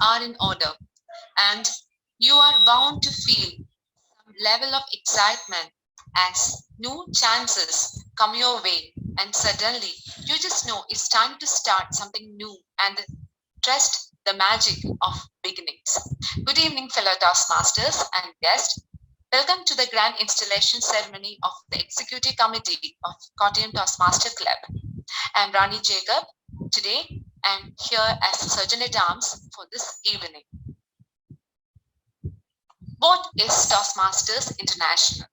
are in order, and you are bound to feel some level of excitement as new chances come your way, and suddenly you just know it's time to start something new and trust the magic of beginnings. Good evening, fellow Taskmasters and guests. Welcome to the grand installation ceremony of the Executive Committee of Kottayam Toastmaster Club. I'm Rani Jacob. Today, I'm here as Surgeon at Arms for this evening. What is Toastmasters International?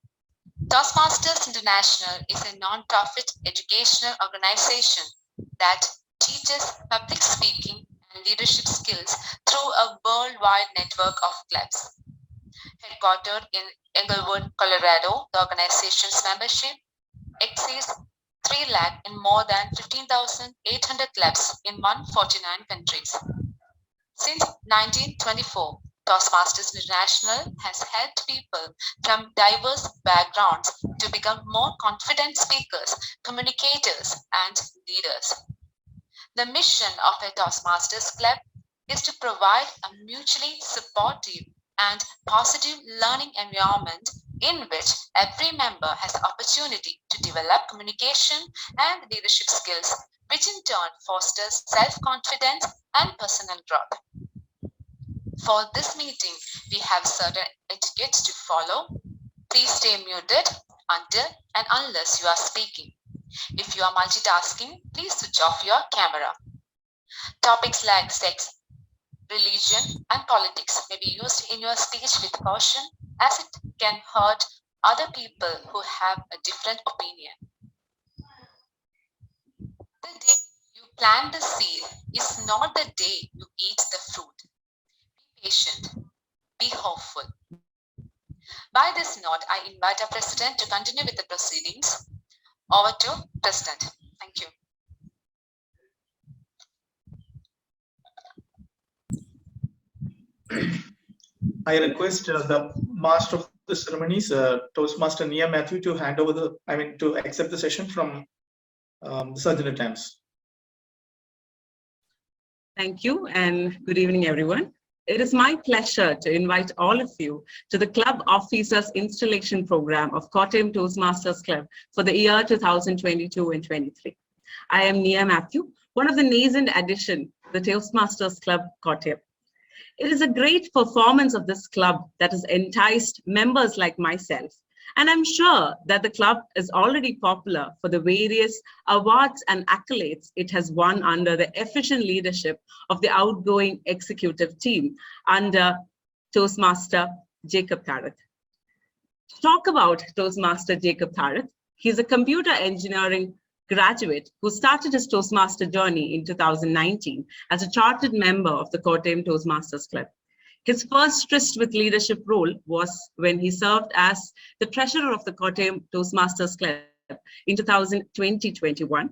Toastmasters International is a non-profit educational organization that teaches public speaking and leadership skills through a worldwide network of clubs. Headquartered in Englewood, Colorado, the organization's membership exceeds 3 lakh in more than 15,800 clubs in 149 countries. Since 1924, Toastmasters International has helped people from diverse backgrounds to become more confident speakers, communicators, and leaders. The mission of a Toastmasters Club is to provide a mutually supportive and positive learning environment in which every member has the opportunity to develop communication and leadership skills, which in turn fosters self-confidence and personal growth. For this meeting, we have certain etiquettes to follow. Please stay muted until and unless you are speaking. If you are multitasking, please switch off your camera. Topics like sex, religion, and politics may be used in your speech with caution, as it can hurt other people who have a different opinion. The day you plant the seed is not the day you eat the fruit. Be patient, be hopeful. By this note, I invite our President to continue with the proceedings. Over to President. Thank you. I request the Master of the Ceremonies, Toastmaster Nia Matthew, to hand over to accept the session from the Surgeon at Arms. Thank you, and good evening, everyone. It is my pleasure to invite all of you to the Club Officers Installation Program of Kottayam Toastmasters Club for the year 2022 and 23. I am Nia Matthew, one of the nascent addition to the Toastmasters Club Kottayam. It is a great performance of this club that has enticed members like myself, and I'm sure that the club is already popular for the various awards and accolades it has won under the efficient leadership of the outgoing executive team under Toastmaster Jacob Thazhath. To talk about Toastmaster Jacob Thazhath, he's a computer engineering graduate who started his Toastmaster journey in 2019 as a chartered member of the Kottayam Toastmasters Club. His first tryst with leadership role was when he served as the treasurer of the Kottayam Toastmasters Club in 2020-21.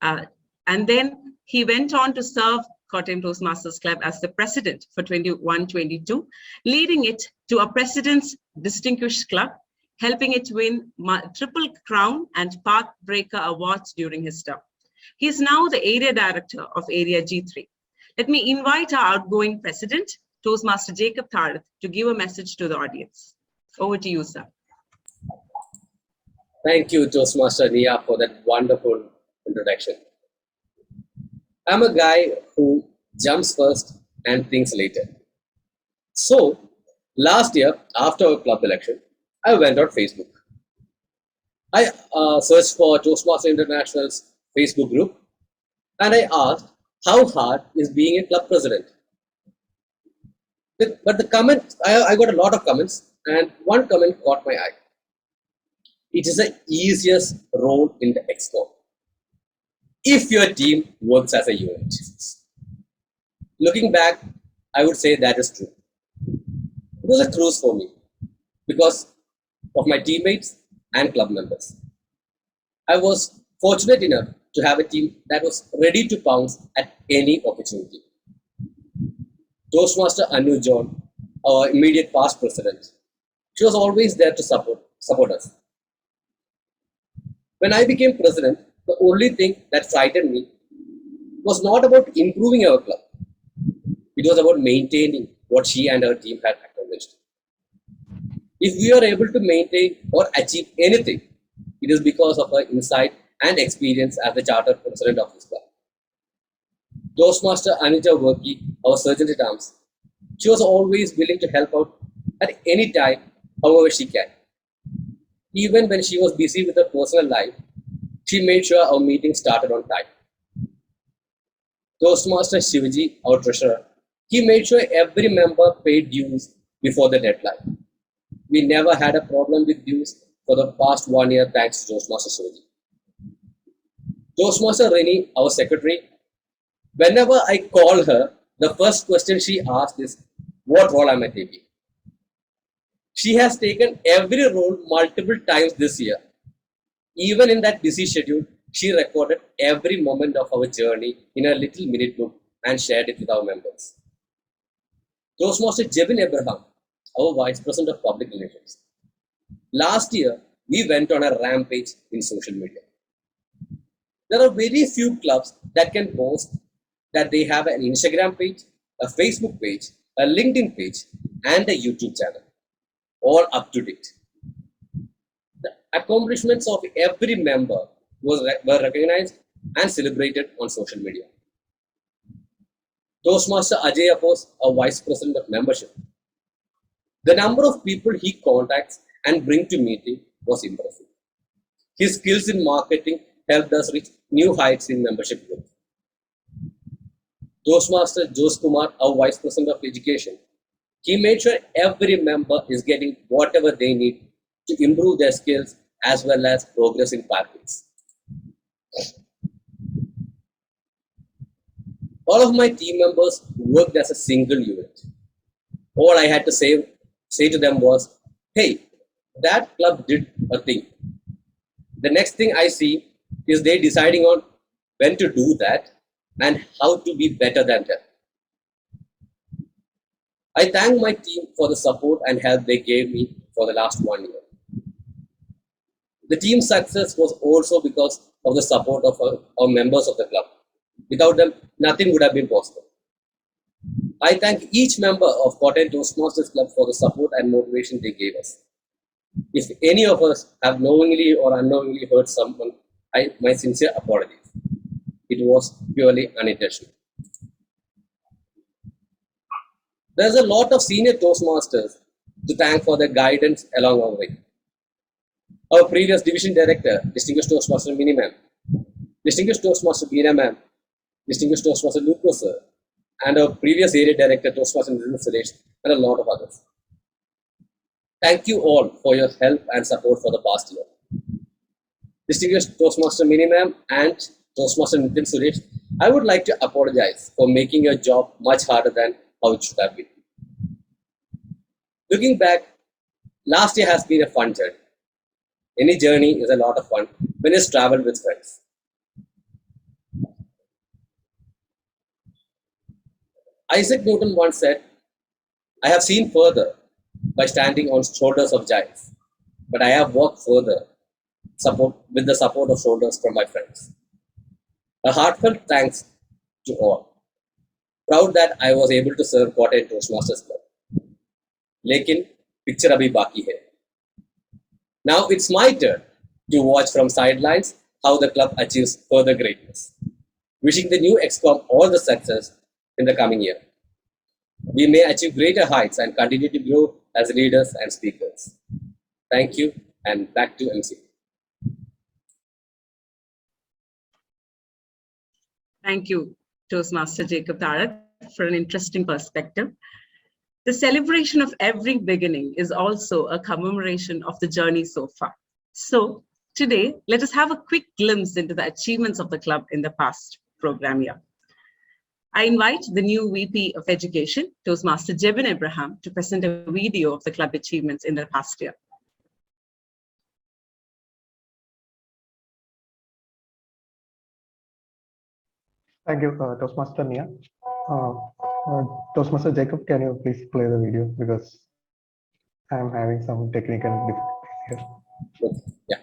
And then he went on to serve Kottayam Toastmasters Club as the president for 21-22, leading it to a president's distinguished club, helping it win Triple Crown and Path Breaker awards during his term. He is now the area director of Area G3. Let me invite our outgoing president, Toastmaster Jacob Thazhath, to give a message to the audience. Over to you, sir. Thank you, Toastmaster Nia, for that wonderful introduction. I'm a guy who jumps first and thinks later. So, last year, after our club election, I went on Facebook. I searched for Toastmaster International's Facebook group, and I asked, how hard is being a club president? But the comments, I got a lot of comments, and one comment caught my eye. It is the easiest role in the ExCom, if your team works as a unit. Looking back, I would say that is true. It was a cruise for me because of my teammates and club members. I was fortunate enough to have a team that was ready to pounce at any opportunity. Toastmaster Anu John, our immediate past president, she was always there to support us. When I became president, the only thing that frightened me was not about improving our club. It was about maintaining what she and her team had accomplished. If we are able to maintain or achieve anything, it is because of her insight and experience as the charter president of this club. Toastmaster Anita Worky, our Sargent at Arms, she was always willing to help out at any time, however she can. Even when she was busy with her personal life, she made sure our meeting started on time. Toastmaster Shivaji, our treasurer, he made sure every member paid dues before the deadline. We never had a problem with dues for the past 1 year thanks to Toastmaster Shivaji. Toastmaster Rani, our secretary, whenever I call her, the first question she asks is, what role am I taking? She has taken every role multiple times this year. Even in that busy schedule, she recorded every moment of our journey in a little minute book and shared it with our members. Toastmaster Jebin, our Vice President of Public Relations. Last year, we went on a rampage in social media. There are very few clubs that can boast that they have an Instagram page, a Facebook page, a LinkedIn page, and a YouTube channel, all up to date. The accomplishments of every member were recognized and celebrated on social media. Toastmaster Ajai Appoose, our Vice President of Membership. The number of people he contacts and brings to meeting was impressive. His skills in marketing helped us reach new heights in membership growth. Toastmaster Kumar, our Vice President of Education, he made sure every member is getting whatever they need to improve their skills as well as progress in pathways. All of my team members worked as a single unit. All I had to say to them was, hey, that club did a thing. The next thing I see is they deciding on when to do that and how to be better than them. I thank my team for the support and help they gave me for the last 1 year. The team's success was also because of the support of our members of the club. Without them, nothing would have been possible. I thank each member of Kottayam Toastmasters Club for the support and motivation they gave us. If any of us have knowingly or unknowingly hurt someone, my sincere apologies. It was purely unintentional. There's a lot of senior Toastmasters to thank for their guidance along our way. Our previous division director, Distinguished Toastmaster Mini Ma'am, Distinguished Toastmaster Beena Ma'am, Distinguished Toastmaster Lucas Sir, and our previous area director, Toastmaster Nitin Suresh, and a lot of others. Thank you all for your help and support for the past year. Distinguished Toastmaster Mini Ma'am and Toastmaster Nitin Suresh, I would like to apologize for making your job much harder than how it should have been. Looking back, last year has been a fun journey. Any journey is a lot of fun when it's traveled with friends. Isaac Newton once said, I have seen further by standing on shoulders of giants, but I have walked further with the support of shoulders from my friends. A heartfelt thanks to all. Proud that I was able to serve Kottayam Toastmasters Club. Lekin, picture abhi baki hai. Now it's my turn to watch from sidelines how the club achieves further greatness. Wishing the new ExCom all the success in the coming year. We may achieve greater heights and continue to grow as leaders and speakers. Thank you, and back to MC. Thank you, Toastmaster Jacob Thazhath, for an interesting perspective. The celebration of every beginning is also a commemoration of the journey so far. So today, let us have a quick glimpse into the achievements of the club in the past program year. I invite the new VP of Education, Toastmaster Jebin, to present a video of the club achievements in the past year. Thank you, Toastmaster Nia. Toastmaster Jacob, can you please play the video because I am having some technical difficulties here. Yeah.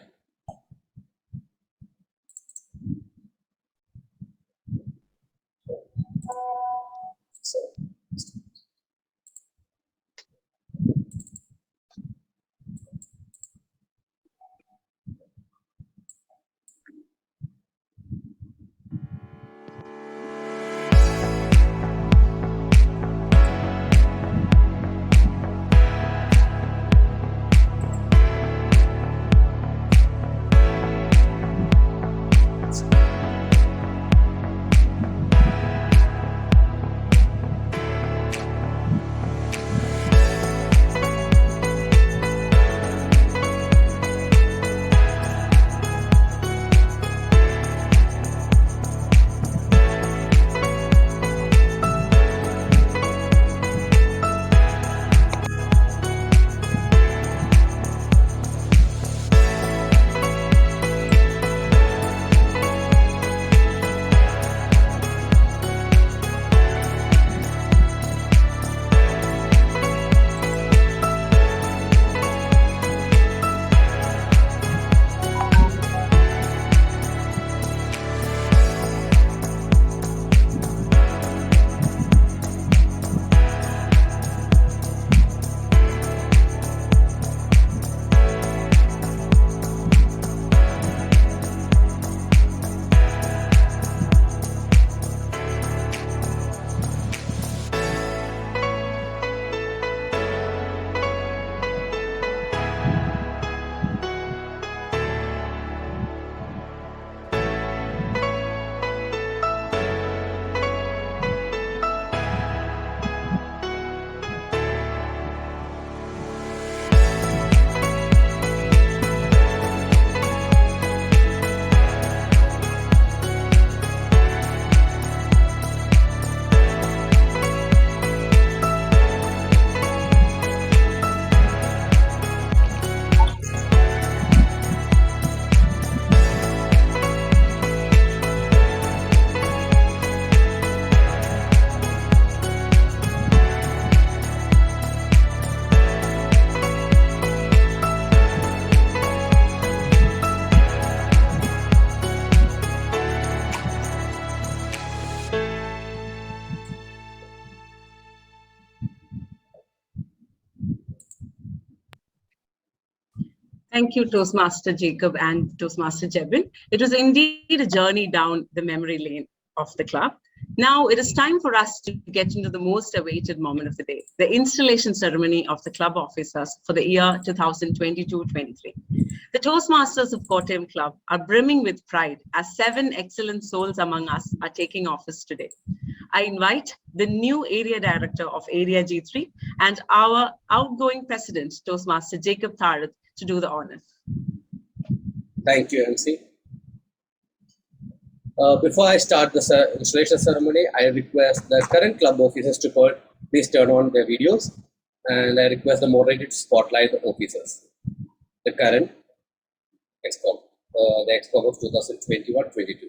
Thank you, Toastmaster Jacob and Toastmaster Jebin. It was indeed a journey down the memory lane of the club. Now it is time for us to get into the most awaited moment of the day, the installation ceremony of the club officers for the year 2022-23. The Toastmasters of Kottayam Club are brimming with pride as 7 excellent souls among us are taking office today. I invite the new area director of Area G3 and our outgoing president, Toastmaster Jacob Thazhath, to do the honors. Thank you, MC. Before I start the installation ceremony, I request the current club officers to please turn on their videos, and I request the moderator to spotlight the officers. The current ExCom, the ExCom of 2021-22.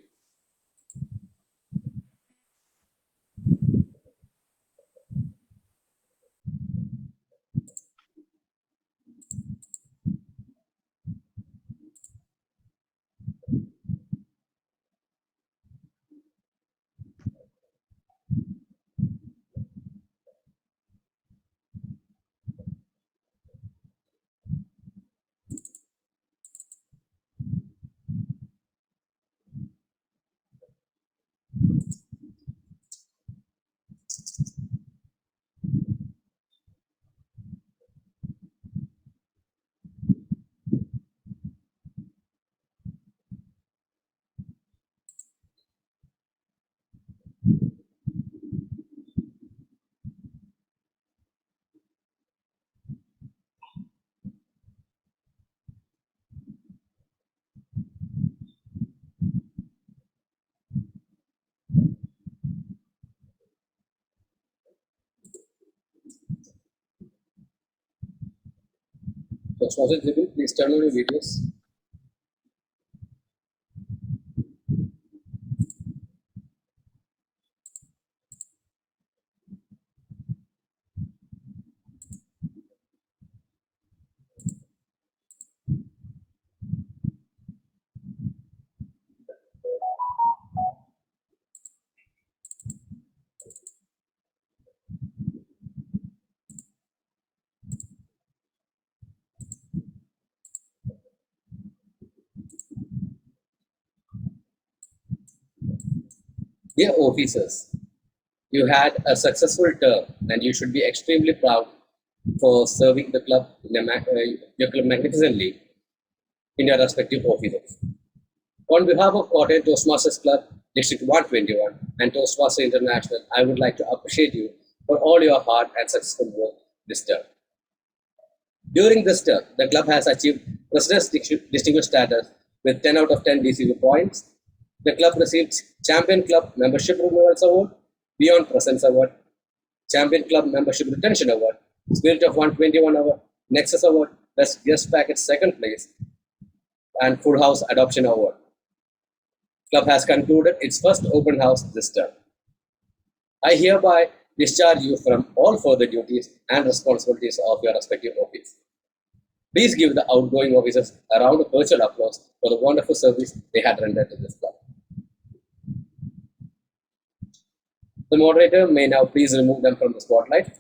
So, Jebin, please turn on your videos. Dear officers, you had a successful term and you should be extremely proud for serving the club your club magnificently in your respective offices. On behalf of Kottayam Toastmasters Club, District 121 and Toastmaster International, I would like to appreciate you for all your hard and successful work this term. During this term, the club has achieved President's Distinguished status with 10 out of 10 DCV points. The club received Champion Club Membership Renewals Award, Beyond Presence Award, Champion Club Membership Retention Award, Spirit of 121 Award, Nexus Award, Best Guest Package 2nd place, and Full House Adoption Award. Club has concluded its first open house this term. I hereby discharge you from all further duties and responsibilities of your respective office. Please give the outgoing officers a round of virtual applause for the wonderful service they had rendered to this club. The moderator may now please remove them from the spotlight.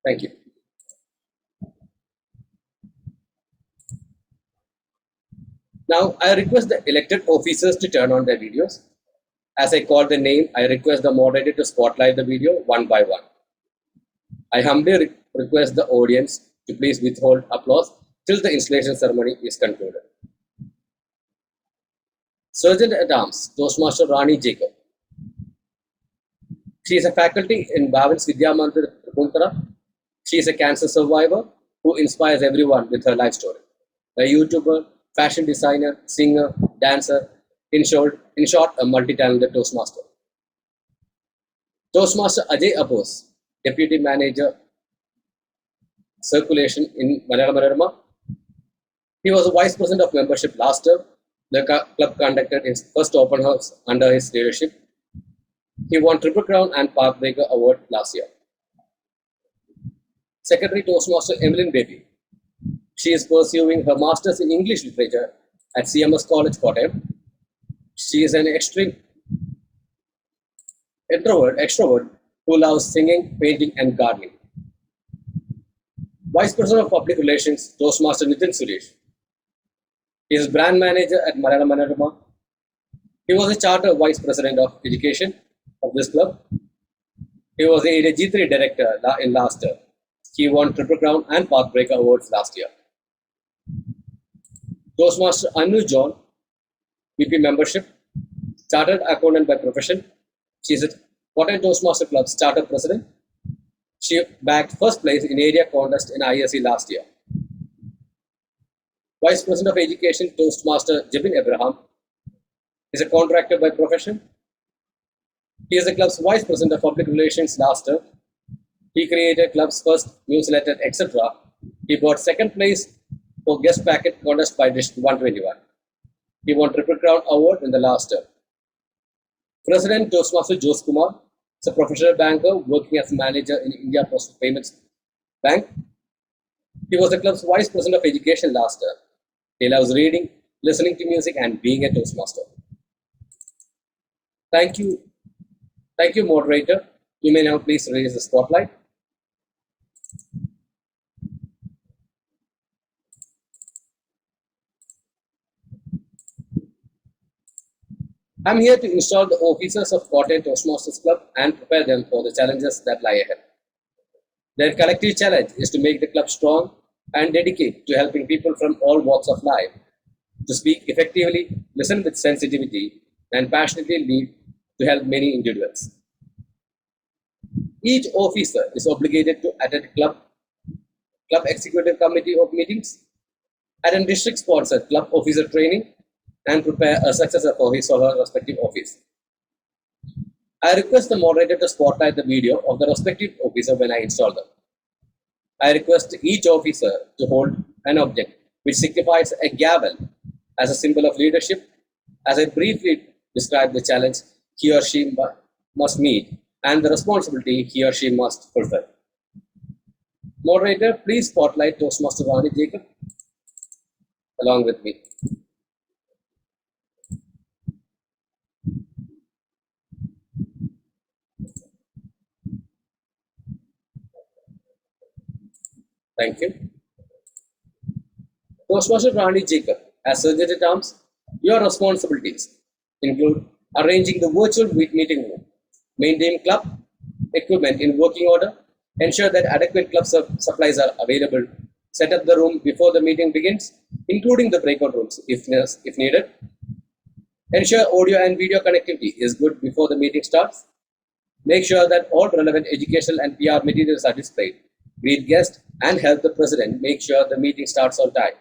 Thank you. Now, I request the elected officers to turn on their videos. As I call the name, I request the moderator to spotlight the video one by one. I humbly request the audience to please withhold applause till the installation ceremony is concluded. Sargent at Arms, Toastmaster Rani Jacob. She is a faculty in Bhavan's Vidya Mandir, Trikuntara. She is a cancer survivor who inspires everyone with her life story. A YouTuber, fashion designer, singer, dancer, in short, a multi-talented Toastmaster. Toastmaster Ajai Appoose, Deputy Manager, Circulation in Malayalam. He was the Vice President of Membership last term. The club conducted his first open house under his leadership. He won Triple Crown and Parkbreaker Award last year. Secretary Toastmaster Emilin Baby. She is pursuing her Masters in English Literature at CMS College, Kottayam. She is an extreme introvert, extrovert, who loves singing, painting, and gardening. Vice President of Public Relations, Toastmaster Nitin Suresh. He is brand manager at Malayalam Manorama. He was a charter vice president of education of this club. He was the Area G3 director in last year. He won Triple Crown and Pathbreaker awards last year. Toastmaster Anu John, VP membership, chartered accountant by profession. She is a Kottayam Toastmaster Club's charter president. She bagged first place in area contest in ISC last year. Vice President of Education, Toastmaster Jebin is a contractor by profession. He is the club's Vice President of Public Relations last year. He created club's first newsletter, etc. He got second place for guest packet contest by District 121. He won Triple Crown award in the last year. President Toastmaster Kumar is a professional banker working as a manager in India Post Payments Bank. He was the club's Vice President of Education last year. He loves reading, listening to music, and being a Toastmaster. Thank you. Thank you, moderator. You may now please raise the spotlight. I'm here to install the officers of Kottayam Toastmasters Club and prepare them for the challenges that lie ahead. Their collective challenge is to make the club strong and dedicated to helping people from all walks of life to speak effectively, listen with sensitivity, and passionately lead to help many individuals. Each officer is obligated to attend club executive committee of meetings, attend district-sponsored club officer training, and prepare a successor for his or her respective office. I request the moderator to spotlight the video of the respective officer when I install them. I request each officer to hold an object which signifies a gavel as a symbol of leadership, as I briefly describe the challenge he or she must meet and the responsibility he or she must fulfill. Moderator, please spotlight Toastmaster Rani Jacob along with me. Thank you. Toastmaster Rani Jacob, as Sargent at Arms, your responsibilities include arranging the virtual meeting room, maintain club equipment in working order, ensure that adequate club supplies are available, set up the room before the meeting begins, including the breakout rooms if needed, ensure audio and video connectivity is good before the meeting starts, make sure that all relevant educational and PR materials are displayed, greet guests, and help the president make sure the meeting starts on time.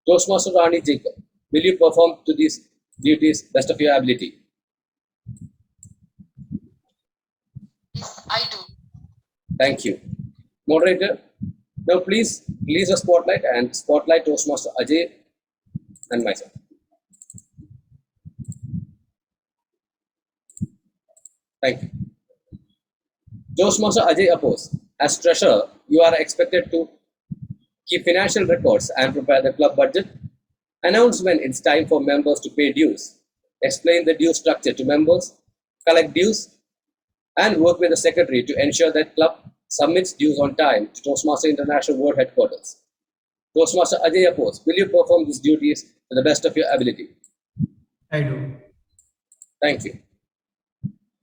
Toastmaster Rani Jacob, will you perform to these duties best of your ability? Yes, I do. Thank you. Moderator, now please release a spotlight and spotlight Toastmaster Ajay and myself. Thank you. Toastmaster Ajai Appoose, as treasurer, you are expected to keep financial records and prepare the club budget, announce when it's time for members to pay dues, explain the due structure to members, collect dues, and work with the secretary to ensure that club submits dues on time to Toastmaster International World Headquarters. Toastmaster Ajay Appoose, will you perform these duties to the best of your ability? I do. Thank you.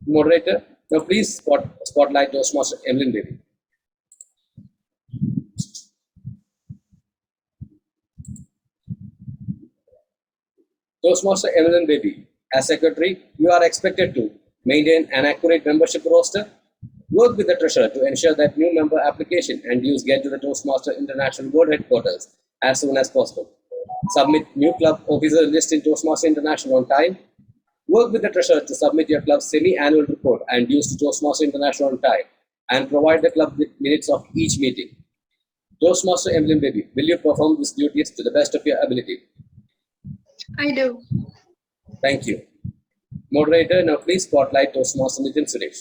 Moderator, now please spotlight Toastmaster Emilin Baby. Toastmaster Emilin Baby, as secretary, you are expected to maintain an accurate membership roster, work with the treasurer to ensure that new member application and dues get to the Toastmaster International World Headquarters as soon as possible, submit new club officer list in Toastmaster International on time, work with the treasurer to submit your club's semi-annual report and dues to Toastmaster International on time, and provide the club with minutes of each meeting. Toastmaster Emilin Baby, will you perform these duties to the best of your ability? I do. Thank you. Moderator, now please spotlight Toastmaster Nitin Suresh.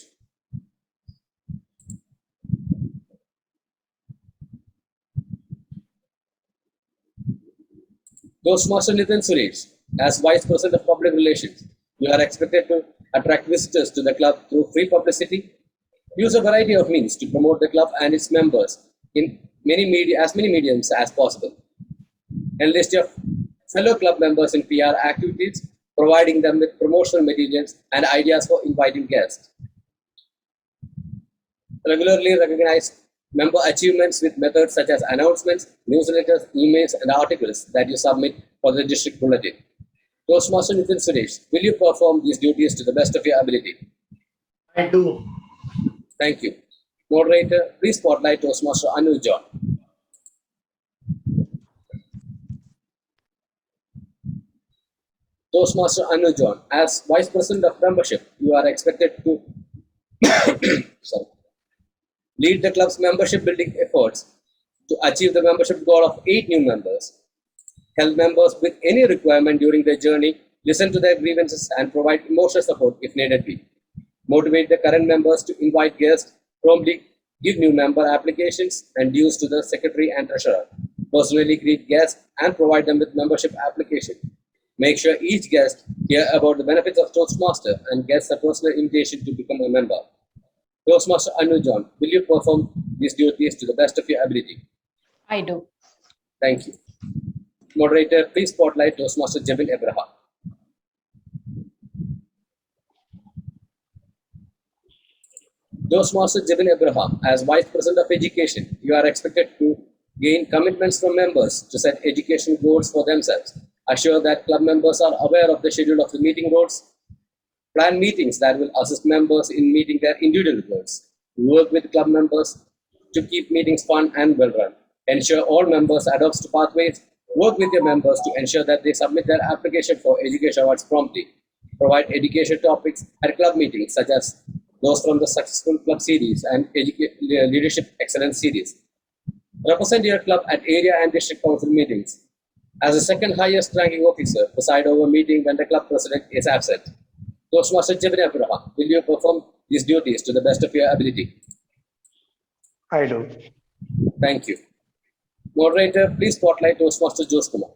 Toastmaster Nitin Suresh, as Vice President of Public Relations, you are expected to attract visitors to the club through free publicity, use a variety of means to promote the club and its members in as many mediums as possible, enlist your fellow club members in PR activities, providing them with promotional materials and ideas for inviting guests. Regularly recognize member achievements with methods such as announcements, newsletters, emails, and articles that you submit for the district bulletin. Toastmaster Nitin Suresh, will you perform these duties to the best of your ability? I do. Thank you. Moderator, please spotlight Toastmaster Anu John. Toastmaster Anu John, as Vice President of Membership, you are expected to lead the club's membership building efforts to achieve the membership goal of 8 new members, help members with any requirement during their journey, listen to their grievances, and provide emotional support if needed be. Motivate the current members to invite guests, promptly give new member applications and dues to the secretary and treasurer, personally greet guests and provide them with membership application. Make sure each guest hear about the benefits of Toastmaster and gets a personal invitation to become a member. Toastmaster Anu John, will you perform these duties to the best of your ability? I do. Thank you. Moderator, please spotlight Toastmaster Jebin Abraham. Toastmaster Jebin Abraham, as Vice President of Education, you are expected to gain commitments from members to set education goals for themselves, assure that club members are aware of the schedule of the meeting roles, plan meetings that will assist members in meeting their individual goals, work with club members to keep meetings fun and well run, ensure all members adopt to pathways, work with your members to ensure that they submit their application for education awards promptly, provide education topics at club meetings such as those from the Successful Club Series and Leadership Excellence Series. Represent your club at area and district council meetings. As the second highest ranking officer, preside over a meeting when the club president is absent. Toastmaster Jebin Abraham, will you perform these duties to the best of your ability? I do. Thank you. Moderator, please spotlight Toastmaster Kumar.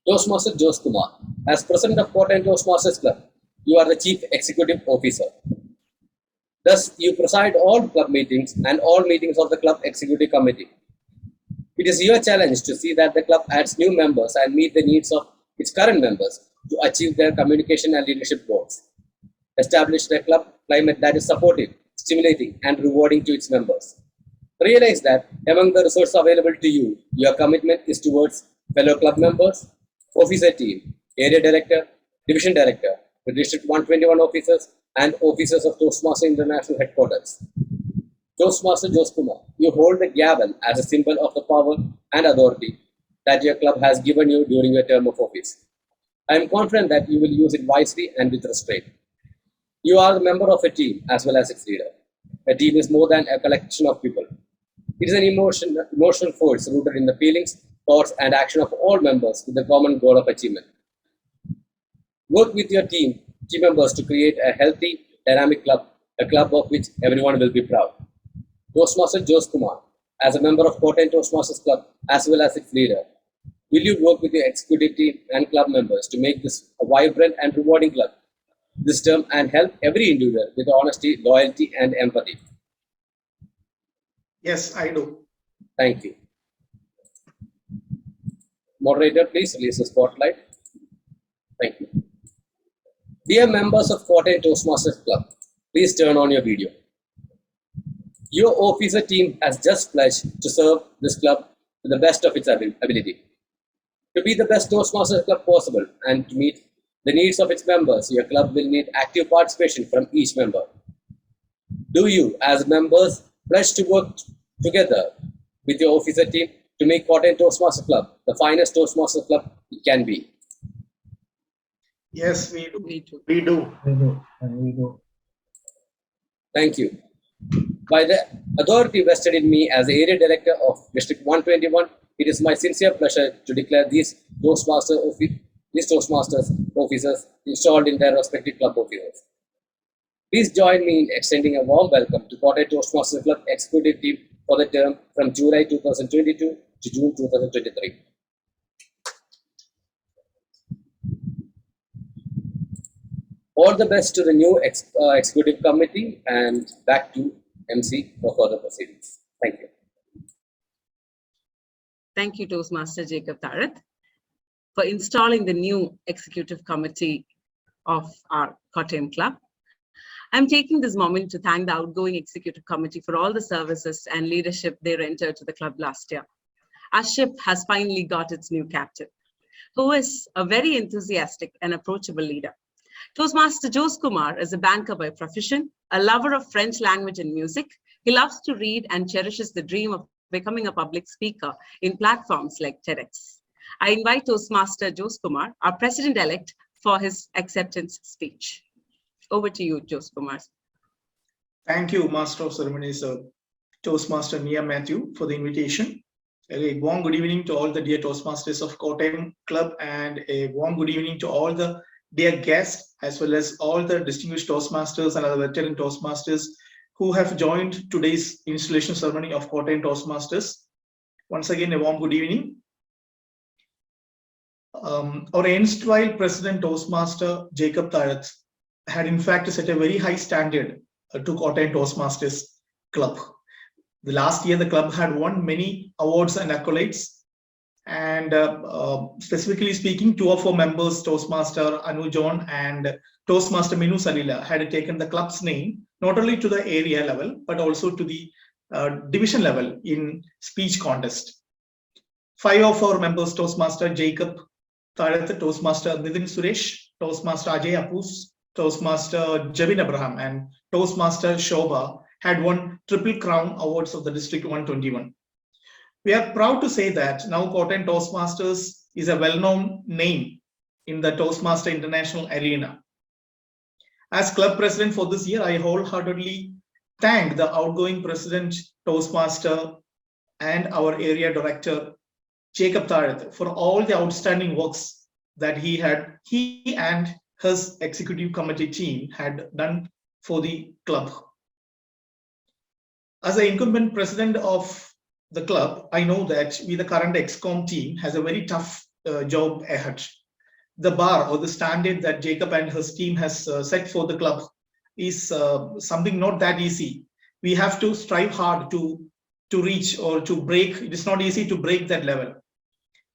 Toastmaster Kumar, as President of Port and Toastmasters Club, you are the Chief Executive Officer. Thus, you preside all club meetings and all meetings of the club executive committee. It is your challenge to see that the club adds new members and meet the needs of its current members to achieve their communication and leadership goals. Establish a club climate that is supportive, stimulating, and rewarding to its members. Realize that among the resources available to you, your commitment is towards fellow club members, officer team, area director, division director, the District 121 officers, and officers of Toastmaster International Headquarters. Toastmaster Kumar, you hold the gavel as a symbol of the power and authority that your club has given you during your term of office. I am confident that you will use it wisely and with restraint. You are the member of a team as well as its leader. A team is more than a collection of people. It is an emotional force rooted in the feelings, thoughts, and action of all members with the common goal of achievement. Work with your team members to create a healthy, dynamic club, a club of which everyone will be proud. Toastmaster Kumar, as a member of Port and Toastmasters Club as well as its leader, will you work with your executive team and club members to make this a vibrant and rewarding club this term and help every individual with honesty, loyalty, and empathy? Yes, I do. Thank you. Moderator, please release the spotlight. Thank you. Dear members of Port and Toastmasters Club, please turn on your video. Your officer team has just pledged to serve this club to the best of its ability. To be the best Toastmasters Club possible and to meet the needs of its members, your club will need active participation from each member. Do you, as members, pledge to work together with your officer team to make Port and Toastmasters Club the finest Toastmasters Club it can be? Yes, we do. We do. We do. We do. Thank you. By the authority vested in me as the area director of District 121, it is my sincere pleasure to declare these Toastmasters officers installed in their respective club offices. Please join me in extending a warm welcome to Kottayam Toastmasters Club Executive Team for the term from July 2022 to June 2023. All the best to the new Executive Committee, and back to MC for further proceedings. Thank you. Thank you, Toastmaster Jacob Thazhath, for installing the new Executive Committee of our Kottayam Club. I'm taking this moment to thank the outgoing Executive Committee for all the services and leadership they rendered to the club last year. Our ship has finally got its new captain, who is a very enthusiastic and approachable leader. Toastmaster Kumar is a banker by profession, a lover of French language and music. He loves to read and cherishes the dream of becoming a public speaker in platforms like TEDx. I invite Toastmaster Kumar, our president-elect, for his acceptance speech. Over to you, Kumar. Thank you, Master of Ceremonies, Toastmaster Nia Matthew, for the invitation. A warm good evening to all the dear Toastmasters of Kottayam Club, and a warm good evening to all the dear guests, as well as all the distinguished Toastmasters and other veteran Toastmasters who have joined today's installation ceremony of Kottayam Toastmasters. Once again, a warm good evening. Our erstwhile President Toastmaster Jacob Thazhath had in fact set a very high standard to Kottayam Toastmasters Club. The last year, the club had won many awards and accolades. And specifically speaking, two of our members, Toastmaster Anu John and Toastmaster Minu Salila, had taken the club's name not only to the area level, but also to the division level in speech contest. 5 of our members, Toastmaster Jacob Thazhath, Toastmaster Nitin Suresh, Toastmaster Ajai Appoose, Toastmaster Jebin Abraham, and Toastmaster Shobha had won Triple Crown Awards of the District 121. We are proud to say that now Kottayam Toastmasters is a well-known name in the Toastmaster International arena. As club president for this year, I wholeheartedly thank the outgoing president, Toastmaster, and our area director, Jacob Thazhath, for all the outstanding works that he and his executive committee team had done for the club. As the incumbent president of the club, I know that the current ExCom team has a very tough job ahead. The bar or the standard that Jacob and his team has set for the club is something not that easy. We have to strive hard to reach or to break. It is not easy to break that level.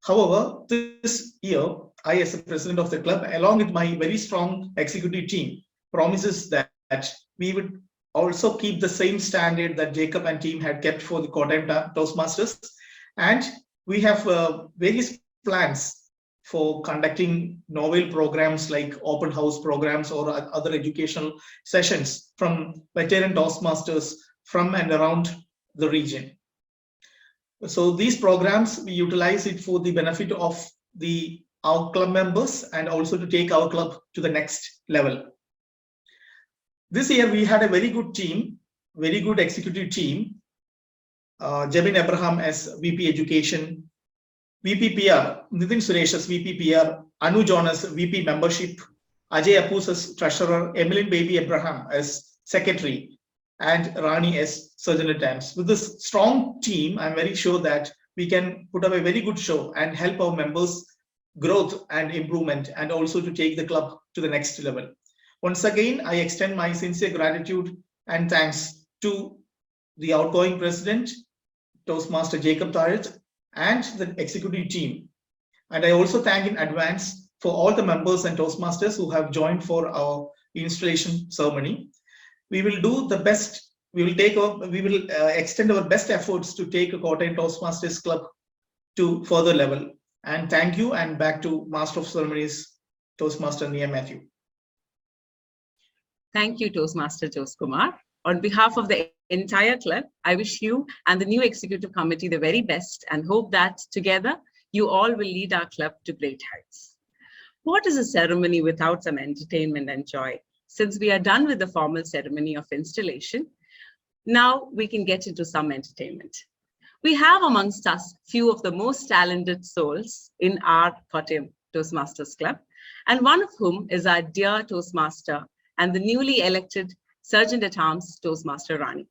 However, this year, I, as the president of the club, along with my very strong executive team, promises that we would also keep the same standard that Jacob and team had kept for the Kottayam Toastmasters. And we have various plans for conducting novel programs like open house programs or other educational sessions from veteran Toastmasters from and around the region. So these programs, we utilize it for the benefit of our club members and also to take our club to the next level. This year, we had a very good team, very good executive team. Jebin Abraham as VP Education, VP PR, Nitin Suresh as VP PR, Anu John as VP Membership, Ajai Appoose as Treasurer, Emilin Baby Abraham as Secretary, and Rani as Sargent. With this strong team, I'm very sure that we can put up a very good show and help our members' growth and improvement, and also to take the club to the next level. Once again, I extend my sincere gratitude and thanks to the outgoing president, Toastmaster Jacob Thazhath, and the executive team. And I also thank in advance for all the members and Toastmasters who have joined for our installation ceremony. We will do the best. We will extend our best efforts to take a Kottayam Toastmasters Club to further level. And thank you. And back to Master of Ceremonies, Toastmaster Nia Matthew. Thank you, Toastmaster Kumar. On behalf of the entire club, I wish you and the new executive committee the very best and hope that together you all will lead our club to great heights. What is a ceremony without some entertainment and joy? Since we are done with the formal ceremony of installation, now we can get into some entertainment. We have amongst us few of the most talented souls in our Kottayam Toastmasters Club, and one of whom is our dear Toastmaster and the newly elected Sergeant at Arms Toastmaster Rani.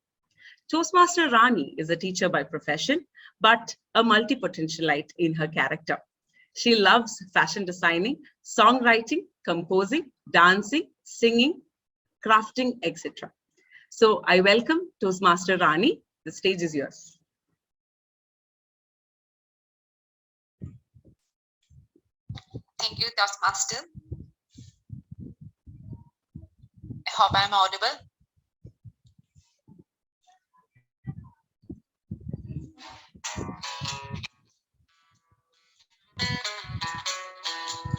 Toastmaster Rani is a teacher by profession, but a multi-potentialite in her character. She loves fashion designing, songwriting, composing, dancing, singing, crafting, etc. So I welcome Toastmaster Rani. The stage is yours. Thank you, Taskmaster. I hope I'm audible.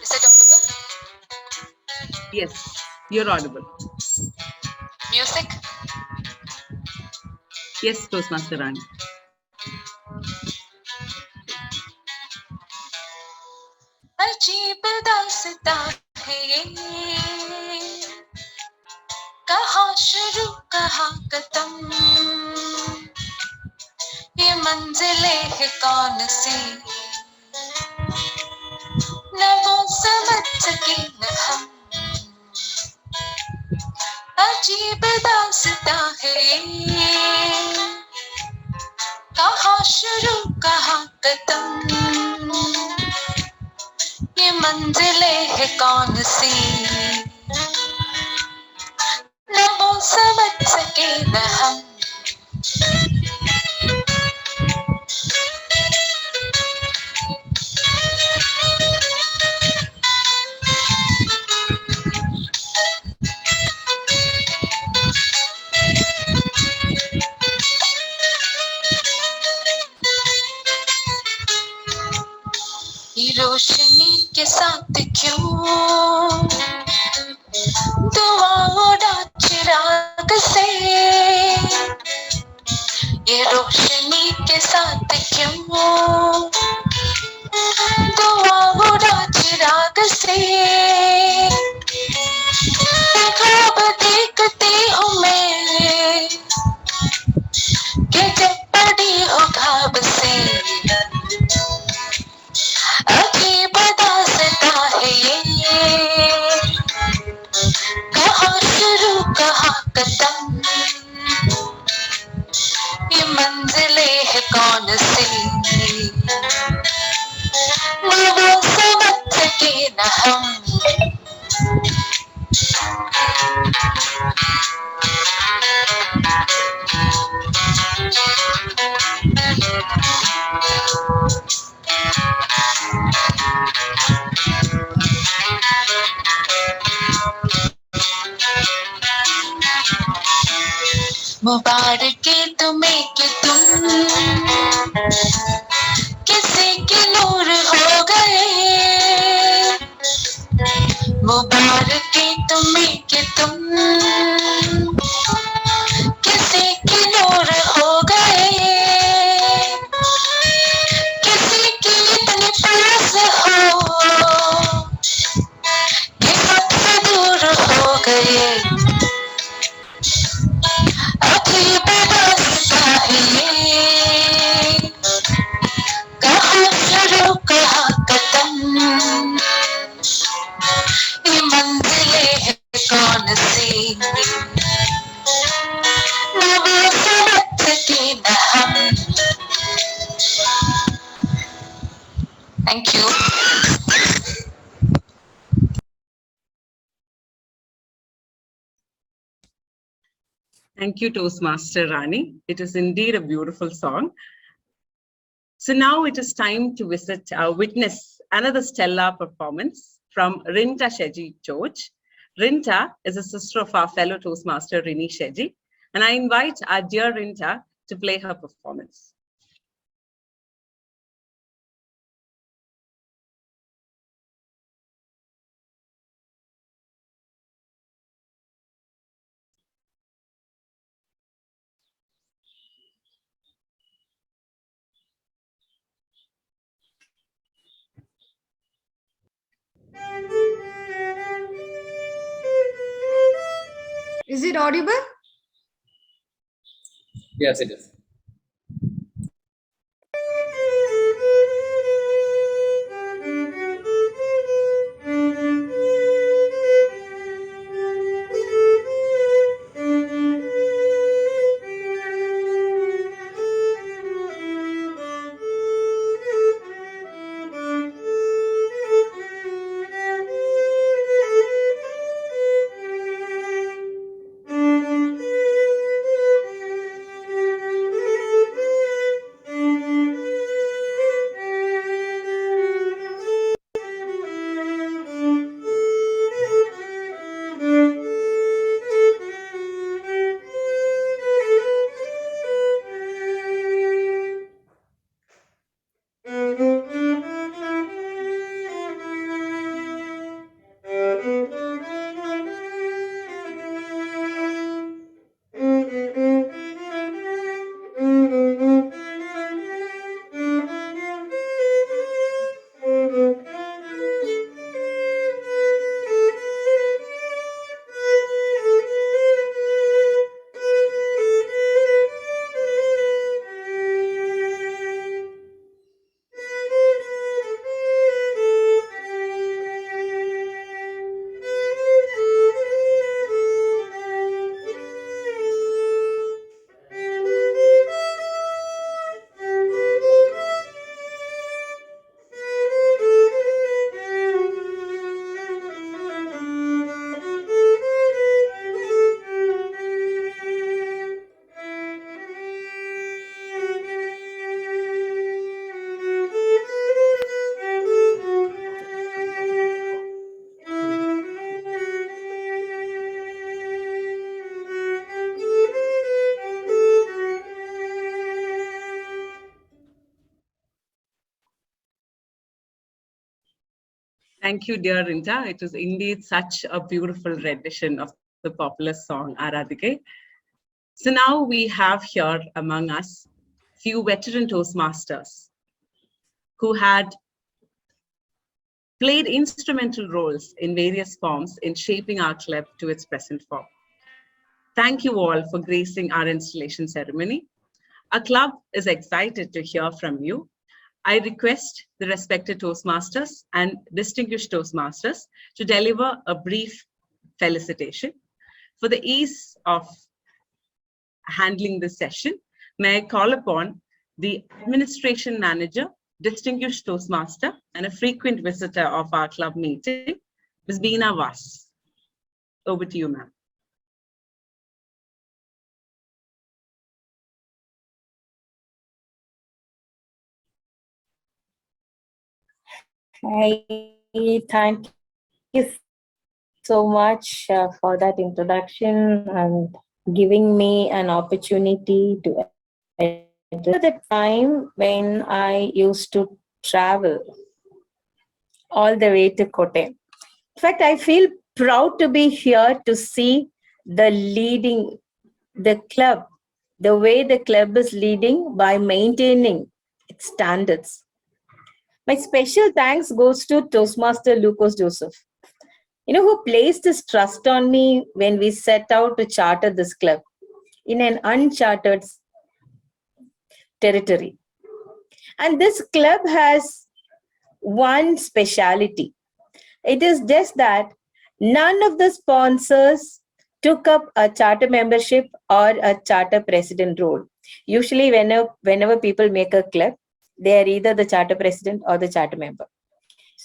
Is it audible? Yes, you're audible. Music? Yes, Toastmaster Rani. अजीब दास्तां है ये, कहाँ शुरू कहाँ खत्म, ये मंजिलें है कौन सी, न वो समझ सके न हम, अजीब दास्तां है ये, कहाँ शुरू कहाँ खत्म, ये मंजिलें है कौन सी, न वो समझ सके न हम। ये रोशनी के साथ क्यों दुआ उड़ा चिराग से, ये रोशनी के साथ क्यों दुआ उड़ा चिराग से, ख्वाब देखती हूँ मैं कि जब बड़ी हो ख्वाब से, अजीब दास्तां है ये, कहाँ शुरू कहाँ खत्म, ये मंजिलें है कौन सी, न वो समझ सके न हम। मुबारक तुम्हें कि तुम किसी के नूर हो गए, मुबारक तुम्हें कि तुम किसी के नूर हो गए, किसी की इतनी पास हो कि सबसे दूर हो गए, अजीब दास्तां है ये, कहाँ शुरू कहाँ खत्म, ये मंजिलें है कौन सी, न वो समझ सके न हम। Thank you. Thank you, Toastmaster Rani. It is indeed a beautiful song. So now it is time to witness another stellar performance from Rinta Sheji George. Rinta is a sister of our fellow Toastmaster Rini Sheji, and I invite our dear Rinta to play her performance. Is it audible? Yes, it is. Thank you, dear Rinta. It is indeed such a beautiful rendition of the popular song Aradhike. So now we have here among us few veteran Toastmasters who had played instrumental roles in various forms in shaping our club to its present form. Thank you all for gracing our installation ceremony. Our club is excited to hear from you. I request the respected Toastmasters and distinguished Toastmasters to deliver a brief felicitation. For the ease of handling this session, may I call upon the Administration Manager, distinguished Toastmaster, and a frequent visitor of our club meeting, Ms. Beena Vas. Over to you, ma'am. Hi, thank you so much for that introduction and giving me an opportunity to address the time when I used to travel all the way to Kotte. In fact, I feel proud to be here to see the club, the way the club is leading by maintaining its standards. My special thanks goes to Toastmaster Lucas Joseph, who placed his trust on me when we set out to charter this club in an uncharted territory. And this club has one speciality. It is just that none of the sponsors took up a charter membership or a charter president role. Usually, whenever people make a club, they are either the charter president or the charter member.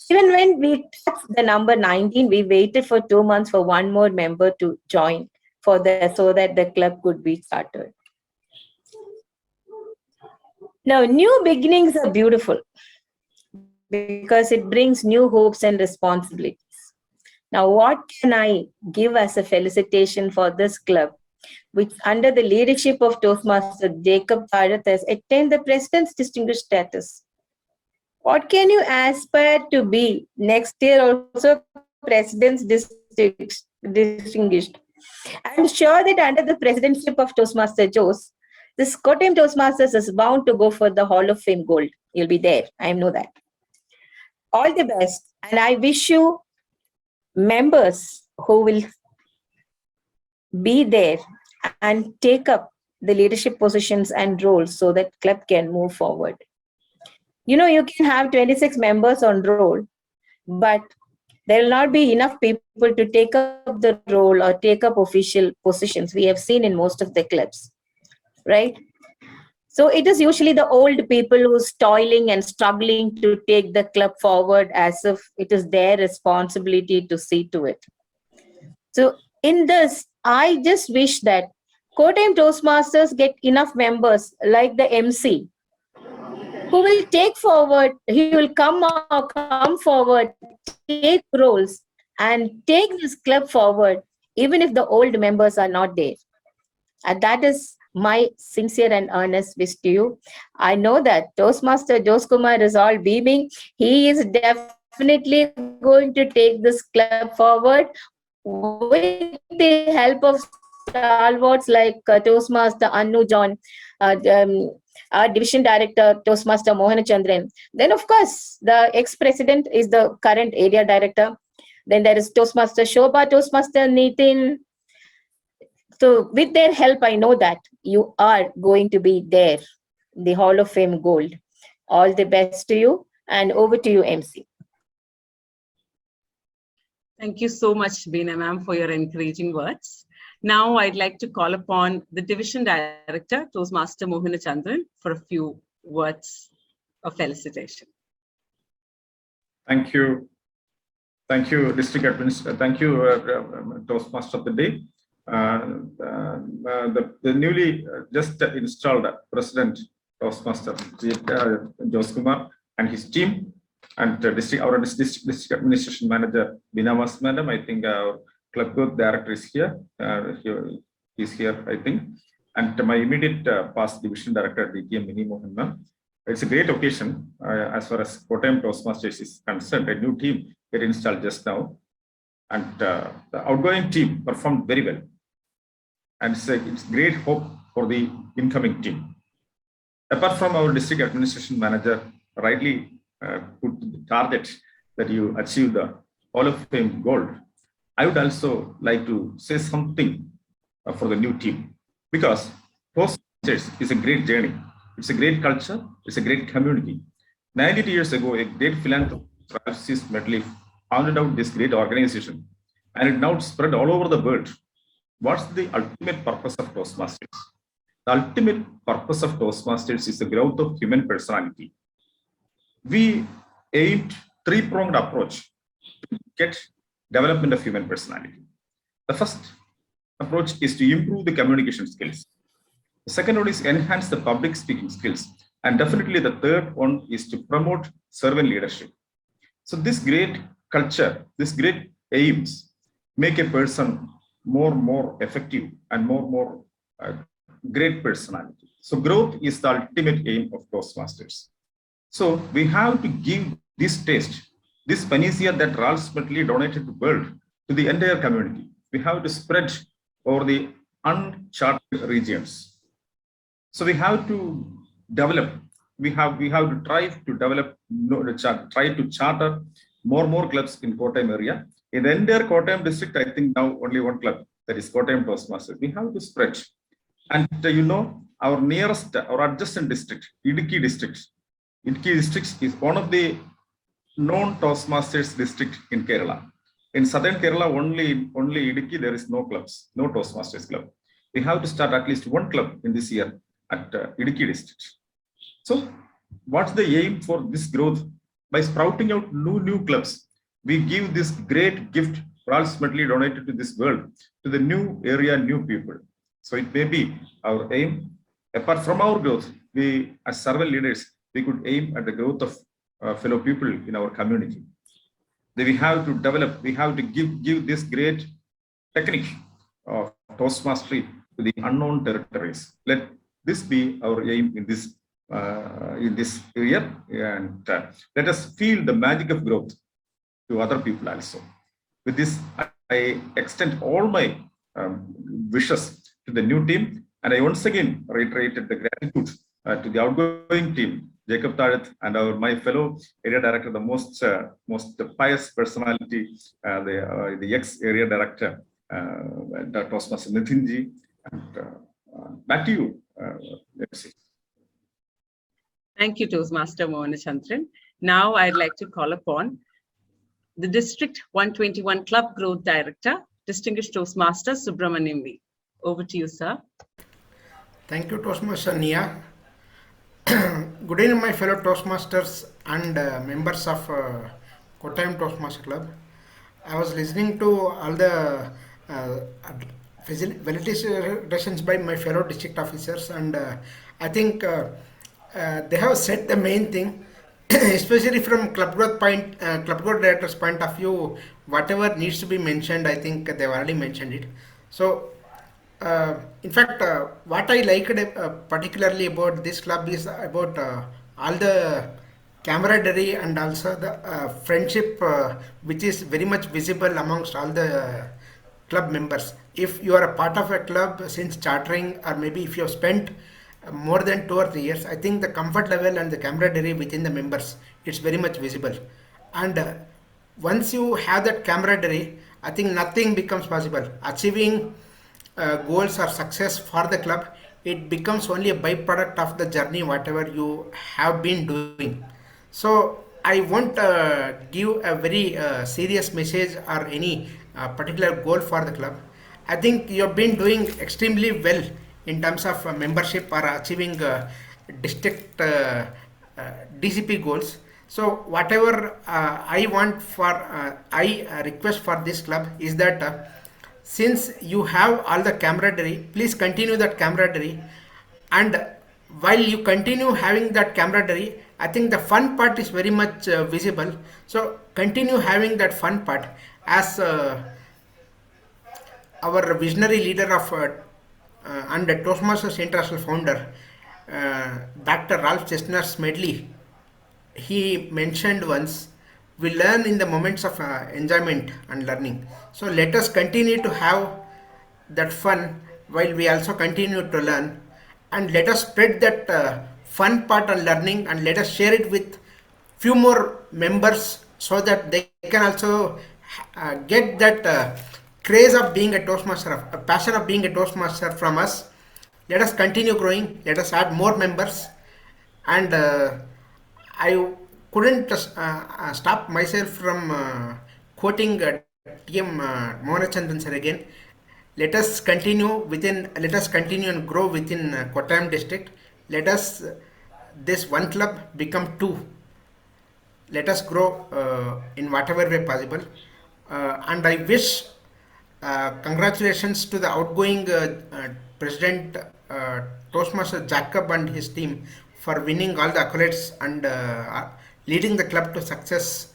Even when we touched the number 19, we waited for 2 months for one more member to join so that the club could be chartered. Now, new beginnings are beautiful because it brings new hopes and responsibilities. Now, what can I give as a felicitation for this club, which under the leadership of Toastmaster Jacob Thazhath has attained the President's distinguished status? What can you aspire to be next year also President's distinguished? I'm sure that under the presidency of Toastmaster Jose, this Kottayam Toastmasters is bound to go for the Hall of Fame gold. You'll be there. I know that. All the best. And I wish you members who will be there and take up the leadership positions and roles so that club can move forward. You can have 26 members on roll, but there will not be enough people to take up the role or take up official positions. We have seen in most of the clubs, right? So it is usually the old people who's toiling and struggling to take the club forward as if it is their responsibility to see to it. So in this, I just wish that Kottayam Toastmasters get enough members like the MC who will take forward, he will come forward, take roles and take this club forward, even if the old members are not there. And that is my sincere and earnest wish to you. I know that Toastmaster Jose Kumar is all beaming. He is definitely going to take this club forward with the help of stalwarts like Toastmaster Annu John, our division director, Toastmaster Mohanachandran. Then, of course, the ex-president is the current area director. Then there is Toastmaster Shobha, Toastmaster Nitin. So with their help, I know that you are going to be there, the Hall of Fame gold. All the best to you, and over to you, MC. Thank you so much, Beena ma'am, for your encouraging words. Now I'd like to call upon the Division Director, Toastmaster Mohanachandran, for a few words of felicitation. Thank you. Thank you, District Administrator. Thank you, Toastmaster of the Day. The newly just installed President Toastmaster Jose Kumar and his team, and our district administration manager Beena Vas madam. I think our club growth director is here. He is here, I think, and my immediate past division director DTM Mini Mohan ma'am. It's a great occasion as far as Kottayam Toastmasters is concerned. A new team get installed just now. And the outgoing team performed very well. And it's great hope for the incoming team. Apart from our district administration manager rightly put the target that you achieve the Hall of Fame gold, I would also like to say something for the new team, because Toastmasters is a great journey. It's a great culture. It's a great community. 92 years ago, a great philanthropist Medley founded out this great organization, and it now spread all over the world. What's the ultimate purpose of Toastmasters? The ultimate purpose of Toastmasters is the growth of human personality. We aimed three-pronged approach to get development of human personality. The first approach is to improve the communication skills. The second one is enhance the public speaking skills. And definitely the third one is to promote servant leadership. So this great culture, this great aims make a person more effective and more great personality. So growth is the ultimate aim of Toastmasters. So we have to give this taste, this panacea that Ralph Smetley donated to the world, to the entire community. We have to spread over the uncharted regions. So we have to develop, we have to try to develop, try to charter more clubs in Kottayam area. In the entire Kottayam district, I think now only one club, that is Kottayam Toastmasters. We have to spread. And our nearest, our adjacent district, Idukki district. Idukki district is one of the known Toastmasters district in Kerala. In southern Kerala, only Idukki, there is no clubs, no Toastmasters club. We have to start at least one club in this year at Idukki district. So what's the aim for this growth? By sprouting out new clubs, we give this great gift Ralph Smetley donated to this world, to the new area, new people. So it may be our aim. Apart from our growth, we as servant leaders, we could aim at the growth of fellow people in our community. Then we have to develop, we have to give this great technique of Toastmastery to the unknown territories. Let this be our aim in this year, and let us feel the magic of growth to other people also. With this, I extend all my wishes to the new team, and I once again reiterated the gratitude to the outgoing team, Jacob Thazhath, and my fellow area director, the most pious personality, the ex-area director, Toastmaster Nitin ji. And back to you, MC. Thank you, Toastmaster Mohanachandran. Now I'd like to call upon the District 121 Club Growth Director, Distinguished Toastmaster Subramaniam V. Over to you, sir. Thank you, Toastmaster Nia. Good evening, my fellow Toastmasters and members of Kottayam Toastmaster Club. I was listening to all the felicitations by my fellow district officers, and I think they have said the main thing, especially from club growth director's point of view. Whatever needs to be mentioned, I think they've already mentioned it. So in fact, what I liked particularly about this club is about all the camaraderie and also the friendship which is very much visible amongst all the club members. If you are a part of a club since chartering, or maybe if you have spent more than 2 or 3 years, I think the comfort level and the camaraderie within the members, it's very much visible. And once you have that camaraderie, I think nothing becomes possible. Achieving goals or success for the club, it becomes only a byproduct of the journey whatever you have been doing. So I won't give a very serious message or any particular goal for the club. I think you have been doing extremely well in terms of membership or achieving district DCP goals. So whatever I want for I request for this club is that since you have all the camaraderie, please continue that camaraderie, and while you continue having that camaraderie, I think the fun part is very much visible. So continue having that fun part, as our visionary leader of and the Toastmasters International founder, Dr. Ralph Chestnut Smedley, he mentioned once, we learn in the moments of enjoyment and learning. So let us continue to have that fun while we also continue to learn, and let us spread that fun part on learning, and let us share it with few more members so that they can also get that craze of being a toastmaster, a passion of being a toastmaster from us. Let us continue growing, let us add more members, and I couldn't stop myself from quoting TM Mohanachandan sir again. Let us continue and grow within Kottayam district. Let us, this one club become two. Let us grow in whatever way possible. And I wish congratulations to the outgoing President Toastmaster Jacob and his team for winning all the accolades and leading the club to success.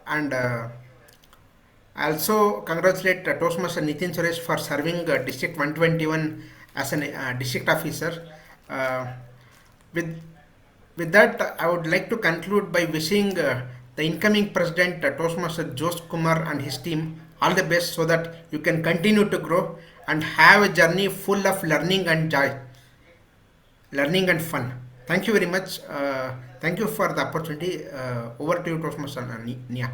And I also congratulate Toastmaster Nitin Suresh for serving District 121 as a district officer. Uh, with with that, I would like to conclude by wishing the incoming president, Toastmaster Jose Kumar and his team, all the best so that you can continue to grow and have a journey full of learning and joy, learning and fun. Thank you very much. Thank you for the opportunity. Over to you, Toastmaster Nia.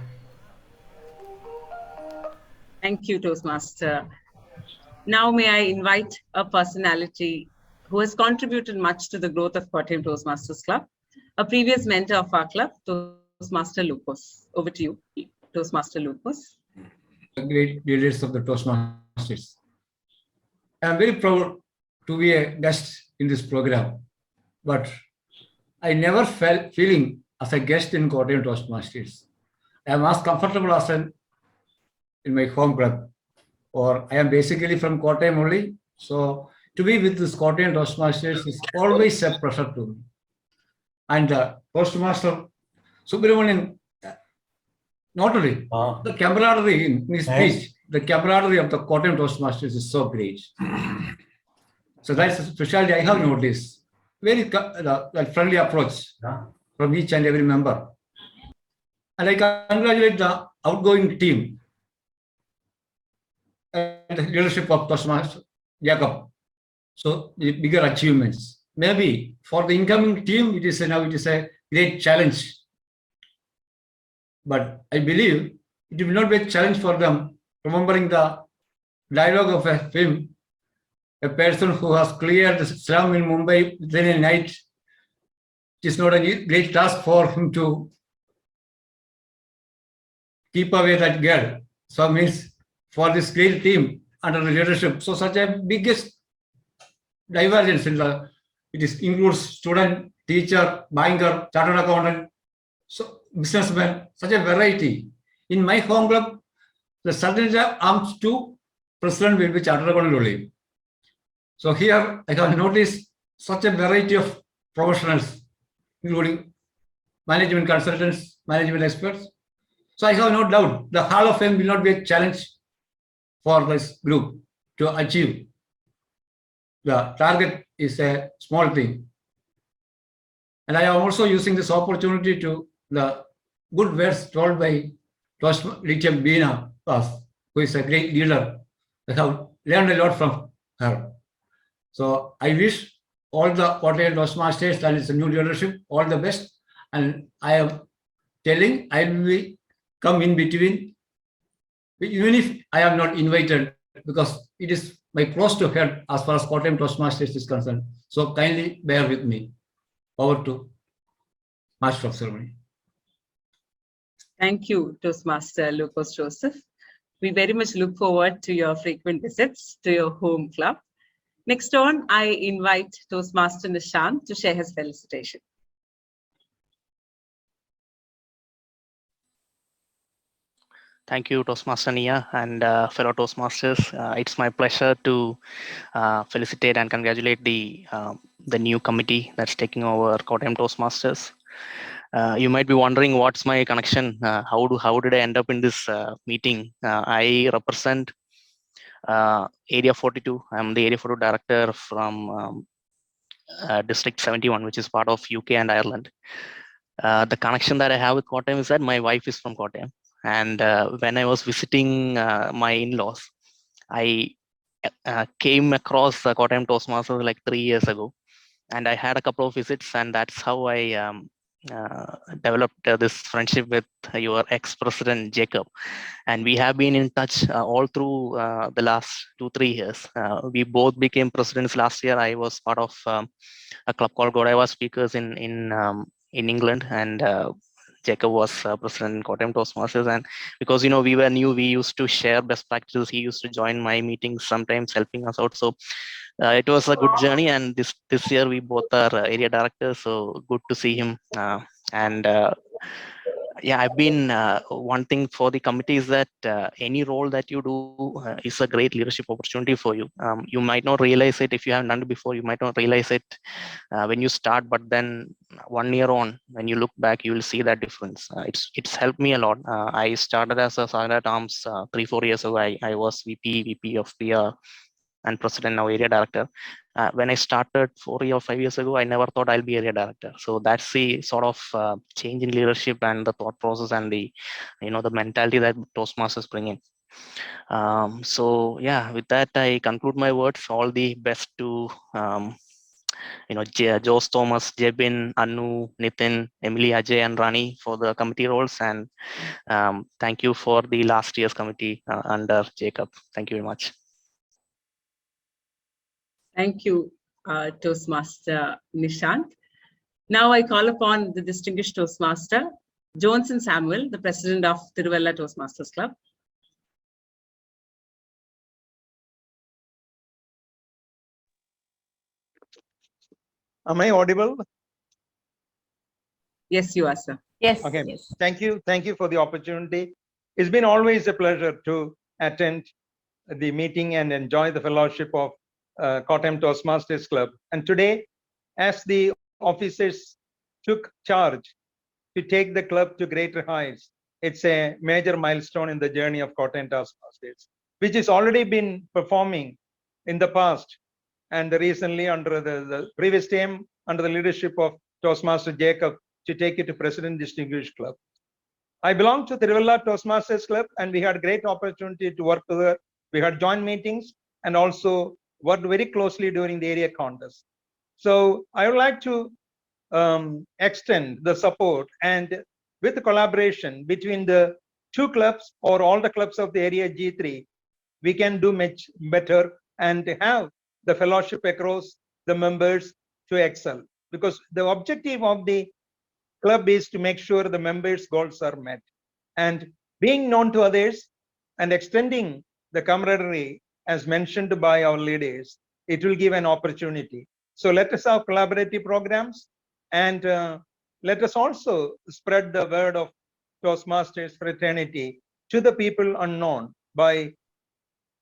Thank you, Toastmaster. Now may I invite a personality who has contributed much to the growth of Kottayam Toastmasters Club, a previous mentor of our club, Toastmaster Lupus. Over to you, Toastmaster Lupus. Great leaders of the Toastmasters. I am very proud to be a guest in this program, but I never felt feeling as a guest in Kottayam Toastmasters. I am as comfortable as in my home club, or I am basically from Kottayam only. So to be with this Kottayam Toastmasters is always a pleasure to me. And Toastmaster Subramanian, not only the camaraderie in his speech, the camaraderie of the Kottayam Toastmasters is so great. So that's a specialty I have noticed. Very friendly approach from each and every member. And I congratulate the outgoing team and the leadership of Toastmaster Jacob. So the bigger achievements. Maybe for the incoming team, it is a great challenge. But I believe it will not be a challenge for them, remembering the dialogue of a film, a person who has cleared the slum in Mumbai within a night. It is not a great task for him to keep away that girl. So means for this great team under the leadership, so such a biggest divergence in the, includes student, teacher, banker, chartered accountant, so businessman, such a variety. In my home club, the Sargent arms to president will be chartered accountant only. So here I have noticed such a variety of professionals, including management consultants, management experts. So I have no doubt the Hall of Fame will not be a challenge for this group to achieve. The target is a small thing. And I am also using this opportunity to the good words told by Lithium Bina, who is a great leader. I have learned a lot from her. So I wish all the Kottayam Toastmasters and its new leadership all the best. And I am telling I will come in between, even if I am not invited, because it is my close to head as far as Kottayam Toastmasters is concerned. So kindly bear with me. Over to Master of Ceremony. Thank you, Toastmaster Lucas Joseph. We very much look forward to your frequent visits to your home club. Next on, I invite Toastmaster Nishant to share his felicitation. Thank you, Toastmaster Nia and fellow Toastmasters. It's my pleasure to felicitate and congratulate the new committee that's taking over Kottayam Toastmasters. You might be wondering what's my connection. How did I end up in this meeting? I represent Area 42. I'm the Area 42 director from District 71, which is part of UK and Ireland. The connection that I have with Kottayam is that my wife is from Kottayam. And when I was visiting my in-laws, I came across Kottayam Toastmasters like 3 years ago. And I had a couple of visits, and that's how I developed this friendship with your ex-president Jacob. And we have been in touch all through the last 2-3 years. We both became presidents last year. I was part of a club called Godaiva Speakers in England, and Jacob was president in Kottayam Toastmasters. And because we were new, we used to share best practices. He used to join my meetings, sometimes helping us out. So it was a good journey, and this year we both are area directors, so good to see him. And yeah, I've been one thing for the committee is that any role that you do is a great leadership opportunity for you. You might not realize it if you haven't done it before. You might not realize it when you start, but then 1 year on, when you look back, you will see that difference. It's helped me a lot. I started as a sergeant at arms 3-4 years ago. I was VP of PR and president, now area director. When I started 4 or 5 years ago, I never thought I'll be area director. So that's the sort of change in leadership and the thought process and the the mentality that Toastmasters bring in. So yeah, with that I conclude my words. All the best to Jose Thomas, Jebin, Anu, Nitin, Emily, Ajay, and Rani for the committee roles, and thank you for the last year's committee under Jacob. Thank you very much. Thank you, Toastmaster Nishant. Now I call upon the distinguished Toastmaster, Johnson Samuel, the president of Tiruvalla Toastmasters Club. Am I audible? Yes, you are, sir. Yes. Okay. Yes. Thank you for the opportunity. It's been always a pleasure to attend the meeting and enjoy the fellowship of Kottayam Toastmasters Club. And today, as the officers took charge to take the club to greater heights, it's a major milestone in the journey of Kottayam Toastmasters, which has already been performing in the past and recently under the previous team under the leadership of Toastmaster Jacob to take it to President Distinguished Club. I belong to the Tiruvalla Toastmasters Club, and we had great opportunity to work together. We had joint meetings and also worked very closely during the area contest. So I would like to extend the support and with the collaboration between the two clubs or all the clubs of the area G3, we can do much better and have the fellowship across the members to excel. Because the objective of the club is to make sure the members' goals are met. And being known to others and extending the camaraderie as mentioned by our leaders, it will give an opportunity. So let us have collaborative programs and let us also spread the word of Toastmasters fraternity to the people unknown by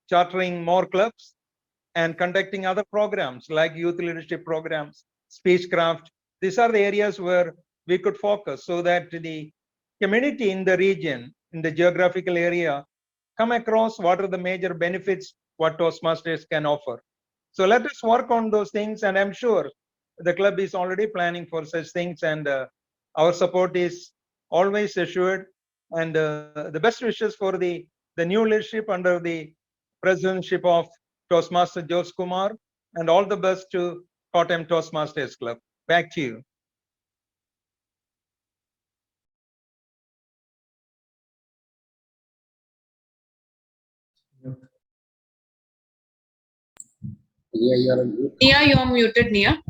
chartering more clubs and conducting other programs like youth leadership programs, speechcraft. These are the areas where we could focus so that the community in the region, in the geographical area, come across what are the major benefits what Toastmasters can offer. So let us work on those things, and I'm sure the club is already planning for such things, and our support is always assured. And the best wishes for the new leadership under the presidentship of Toastmaster Jose Kumar, and all the best to Kottayam Toastmasters Club. Back to you. Nia, you're muted, Nia.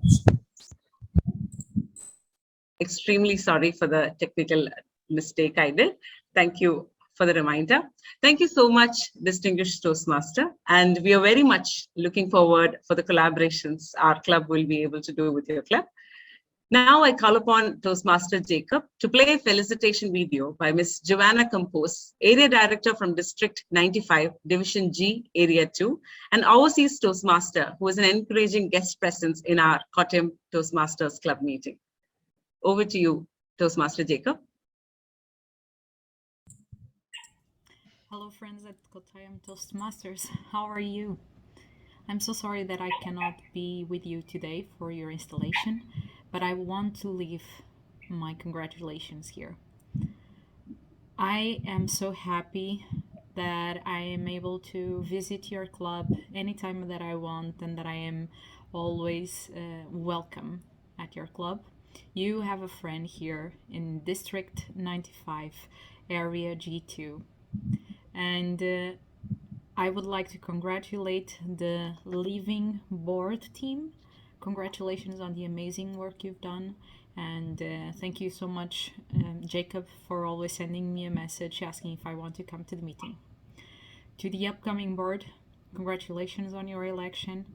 Extremely sorry for the technical mistake I did. Thank you for the reminder. Thank you so much, distinguished Toastmaster. And we are very much looking forward for the collaborations our club will be able to do with your club. Now I call upon Toastmaster Jacob to play a felicitation video by Ms. Joanna Compose, Area Director from District 95, Division G, Area 2, and overseas Toastmaster, who is an encouraging guest presence in our Kottayam Toastmasters Club meeting. Over to you, Toastmaster Jacob. Hello, friends at Kottayam Toastmasters. How are you? I'm so sorry that I cannot be with you today for your installation, but I want to leave my congratulations here. I am so happy that I am able to visit your club anytime that I want and that I am always welcome at your club. You have a friend here in District 95, Area G2. And I would like to congratulate the Living Board team. Congratulations on the amazing work you've done. And thank you so much, Jacob, for always sending me a message asking if I want to come to the meeting. To the upcoming board, congratulations on your election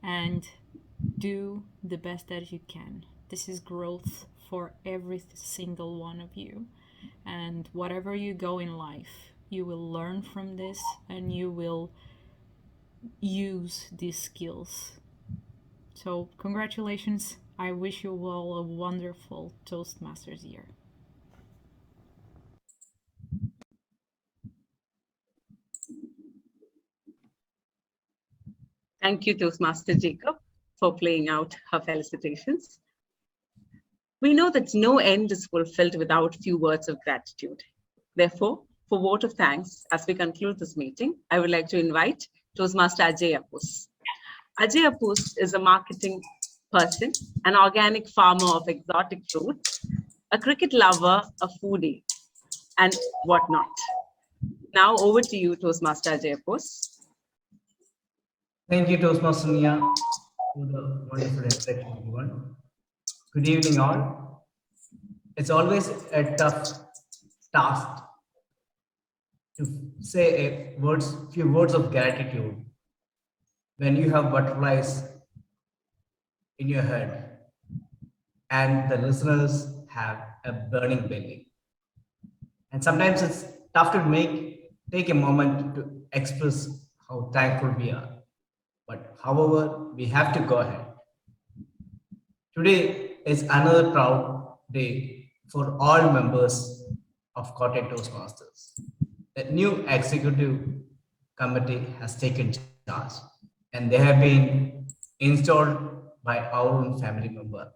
and do the best that you can. This is growth for every single one of you. And whatever you go in life, you will learn from this and you will use these skills. So congratulations. I wish you all a wonderful Toastmasters year. Thank you, Toastmaster Jacob, for playing out her felicitations. We know that no end is fulfilled without few words of gratitude. Therefore, for vote of thanks, as we conclude this meeting, I would like to invite Toastmaster Ajai Appoose. Ajay Appoose is a marketing person, an organic farmer of exotic fruits, a cricket lover, a foodie, and whatnot. Now over to you, Toastmaster Ajay Appoose. Thank you, Toastmaster Nia, for the wonderful introduction, everyone. Good evening, all. It's always a tough task to say few words of gratitude when you have butterflies in your head and the listeners have a burning belly. And sometimes it's tough to take a moment to express how thankful we are. But however, we have to go ahead. Today is another proud day for all members of Kottayam Toastmasters. The new executive committee has taken charge and they have been installed by our own family member,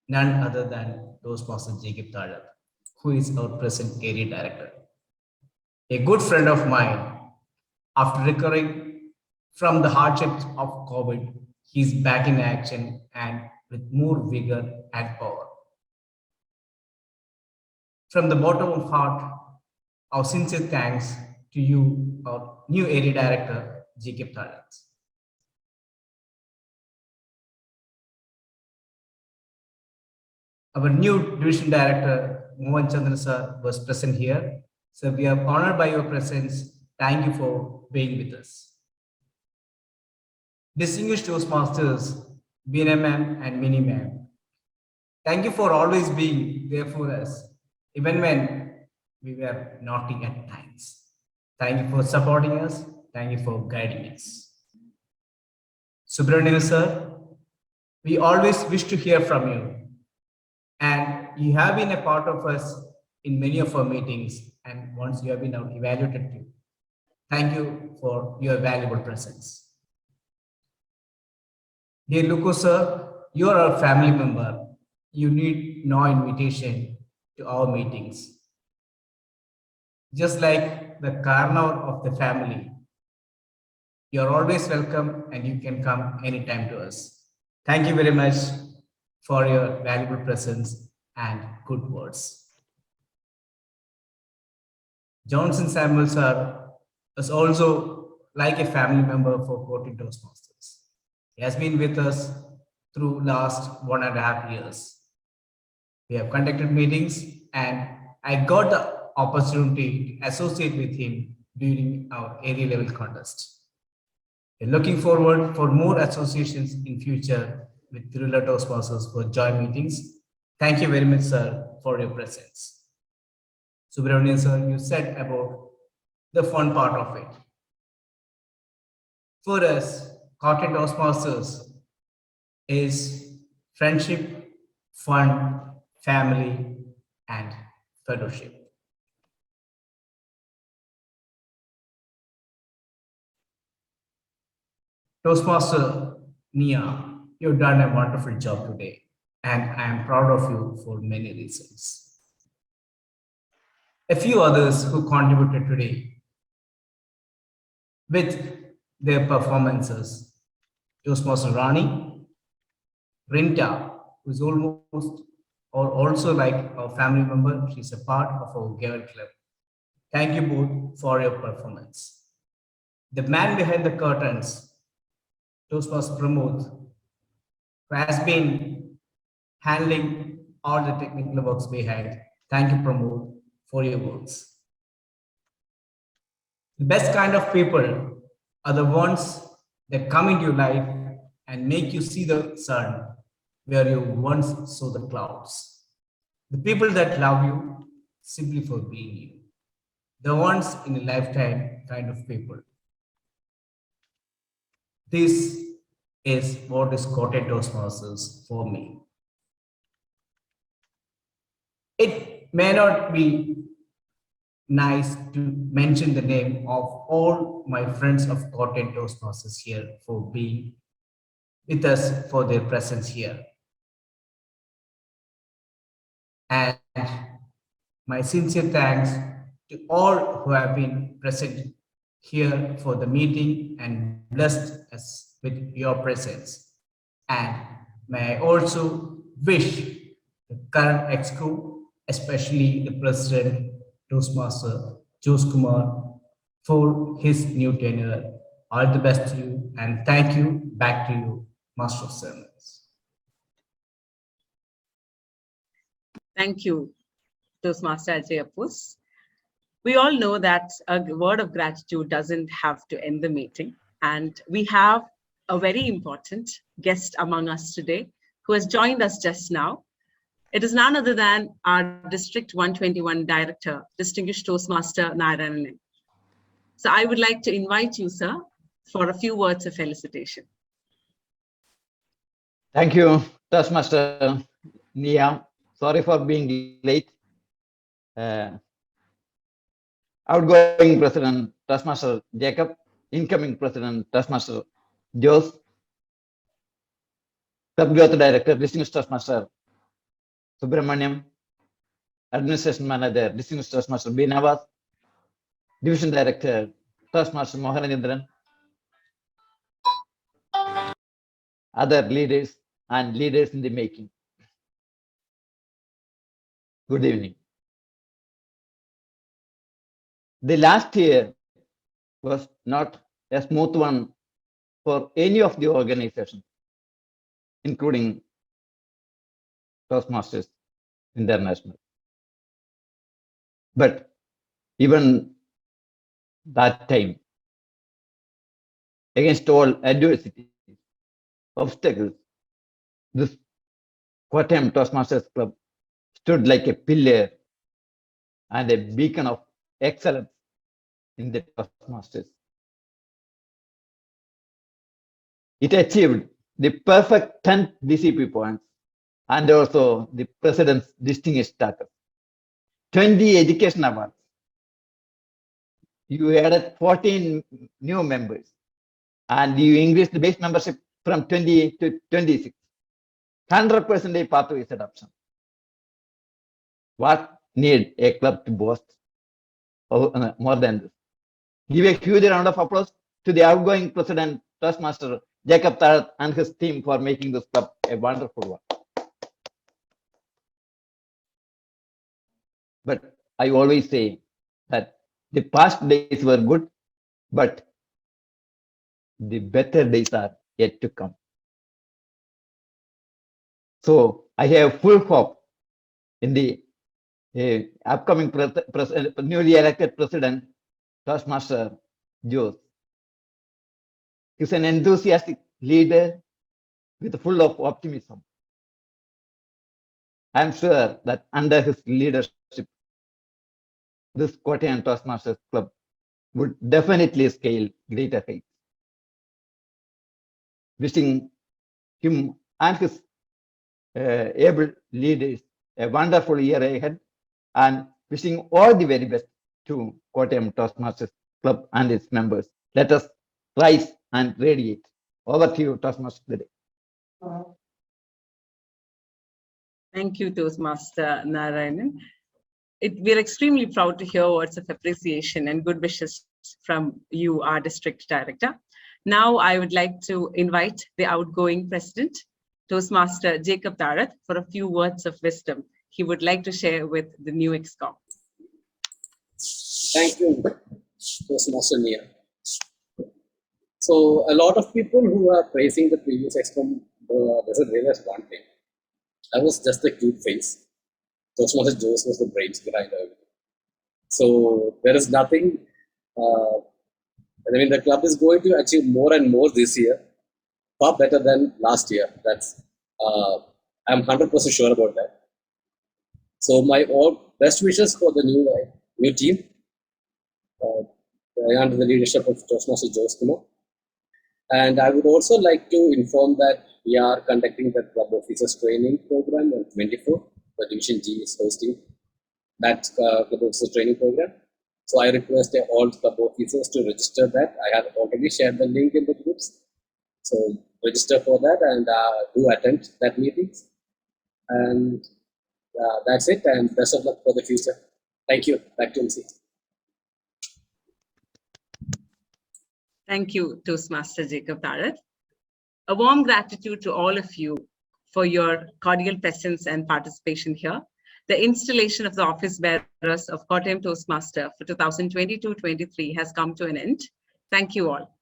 none other than Toastmaster Jacob Thazhath, who is our present area director. A good friend of mine, after recovering from the hardships of COVID, he's back in action and with more vigor and power. From the bottom of heart, our sincere thanks to you, our new area director, Jacob Thazhath. Our new division director, Mohan Chandra sir, was present here. So we are honored by your presence. Thank you for being with us. Distinguished Toastmasters, Beena ma'am and Mini ma'am, thank you for always being there for us, even when we were naughty at times. Thank you for supporting us. Thank you for guiding us. Subramanian sir, we always wish to hear from you. And you have been a part of us in many of our meetings, and once you have been evaluated too. Thank you for your valuable presence. Dear Luko sir, you are our family member. You need no invitation to our meetings. Just like the Karnaur of the family, you are always welcome and you can come anytime to us. Thank you very much for your valuable presence and good words. Johnson Samuel sir is also like a family member for Kottayam Toastmasters. He has been with us through last 1.5 years. We have conducted meetings and I got the opportunity to associate with him during our area level contest. We're looking forward for more associations in future with Trivela Toastmasters for joint meetings. Thank you very much, sir, for your presence. Subramanian sir, you said about the fun part of it. For us, Kottayam Toastmasters is friendship, fun, family, and fellowship. Toastmaster Nia, you've done a wonderful job today. and I am proud of you for many reasons. A few others who contributed today with their performances: Toastmaster Rani, Rinta, who is almost or also like a family member. She's a part of our Girl Club. Thank you both for your performance. The man behind the curtains, Toastmaster Pramod, who has been handling all the technical works behind. Thank you, Pramod, for your works. The best kind of people are the ones that come into your life and make you see the sun where you once saw the clouds. The people that love you simply for being you. The once in a lifetime kind of people. This is what is Kotte Toastmasters for me. It may not be nice to mention the name of all my friends of Kotte Toastmasters here for being with us, for their presence here. And my sincere thanks to all who have been present here for the meeting and blessed us with your presence. And may I also wish the current ExCom, especially the President Toastmaster Kumar, for his new tenure. All the best to you, and thank you. Back to you, Master of Ceremonies. Thank you, Toastmaster Ajai Appoose. We all know that a word of gratitude doesn't have to end the meeting. And we have a very important guest among us today who has joined us just now. It is none other than our District 121 Director, Distinguished Toastmaster Rani. So I would like to invite you, sir, for a few words of felicitation. Thank you, Toastmaster Nia. Sorry for being late. Outgoing President Toastmaster Jacob, incoming President Toastmaster Jose, Club Growth Director, Distinguished Toastmaster Subramaniam, Administration Manager, Distinguished Toastmaster Binavas, Division Director, Toastmaster Mohanendran, other leaders and leaders in the making. Good evening. The last year was not a smooth one for any of the organizations, including Toastmasters International. But even that time, against all adversity, obstacles, this Kottayam Toastmasters Club stood like a pillar and a beacon of excellence in the Toastmasters. It achieved the perfect 10 DCP points and also the President's distinguished status. 20 education awards. You added 14 new members and you increased the base membership from 20 to 26. 100% pathways adoption. What need a club to boast more than this? Give a huge round of applause to the outgoing President, Toastmaster Jacob Thazhath and his team for making this club a wonderful one. But I always say that the past days were good, but the better days are yet to come. So I have full hope in the upcoming newly elected President, Toastmaster Jose. He's an enthusiastic leader with full of optimism. I'm sure that under his leadership, this Kottayam Toastmasters Club would definitely scale greater heights. Wishing him and his able leaders a wonderful year ahead and wishing all the very best to Kottayam Toastmasters Club and its members. Let us rise and radiate. Over to you, Toastmasters today. Thank you, Toastmaster Narayanan. We're extremely proud to hear words of appreciation and good wishes from you, our district director. Now, I would like to invite the outgoing president, Toastmaster Jacob Thazhath, for a few words of wisdom he would like to share with the new ExCom. Thank you, Toastmaster Nia. So a lot of people who are praising the previous ExCom doesn't realize one thing. I was just a cute face. Toastmaster Jose was the brains behind everything. So there is nothing. I mean, the club is going to achieve more and more this year, far better than last year. That's I'm 100% sure about that. So my all best wishes for the new team under the leadership of Toastmaster Jose Kumar. And I would also like to inform that we are conducting the club officers training program on 24. The Division G is hosting that club officers training program. So I request all club officers to register that. I have already shared the link in the groups. So register for that and do attend that meetings. And that's it. And best of luck for the future. Thank you. Back to MC. Thank you, Toastmaster Jacob Thazhath. A warm gratitude to all of you for your cordial presence and participation here. The installation of the office bearers of Kottayam Toastmaster for 2022-23 has come to an end. Thank you all.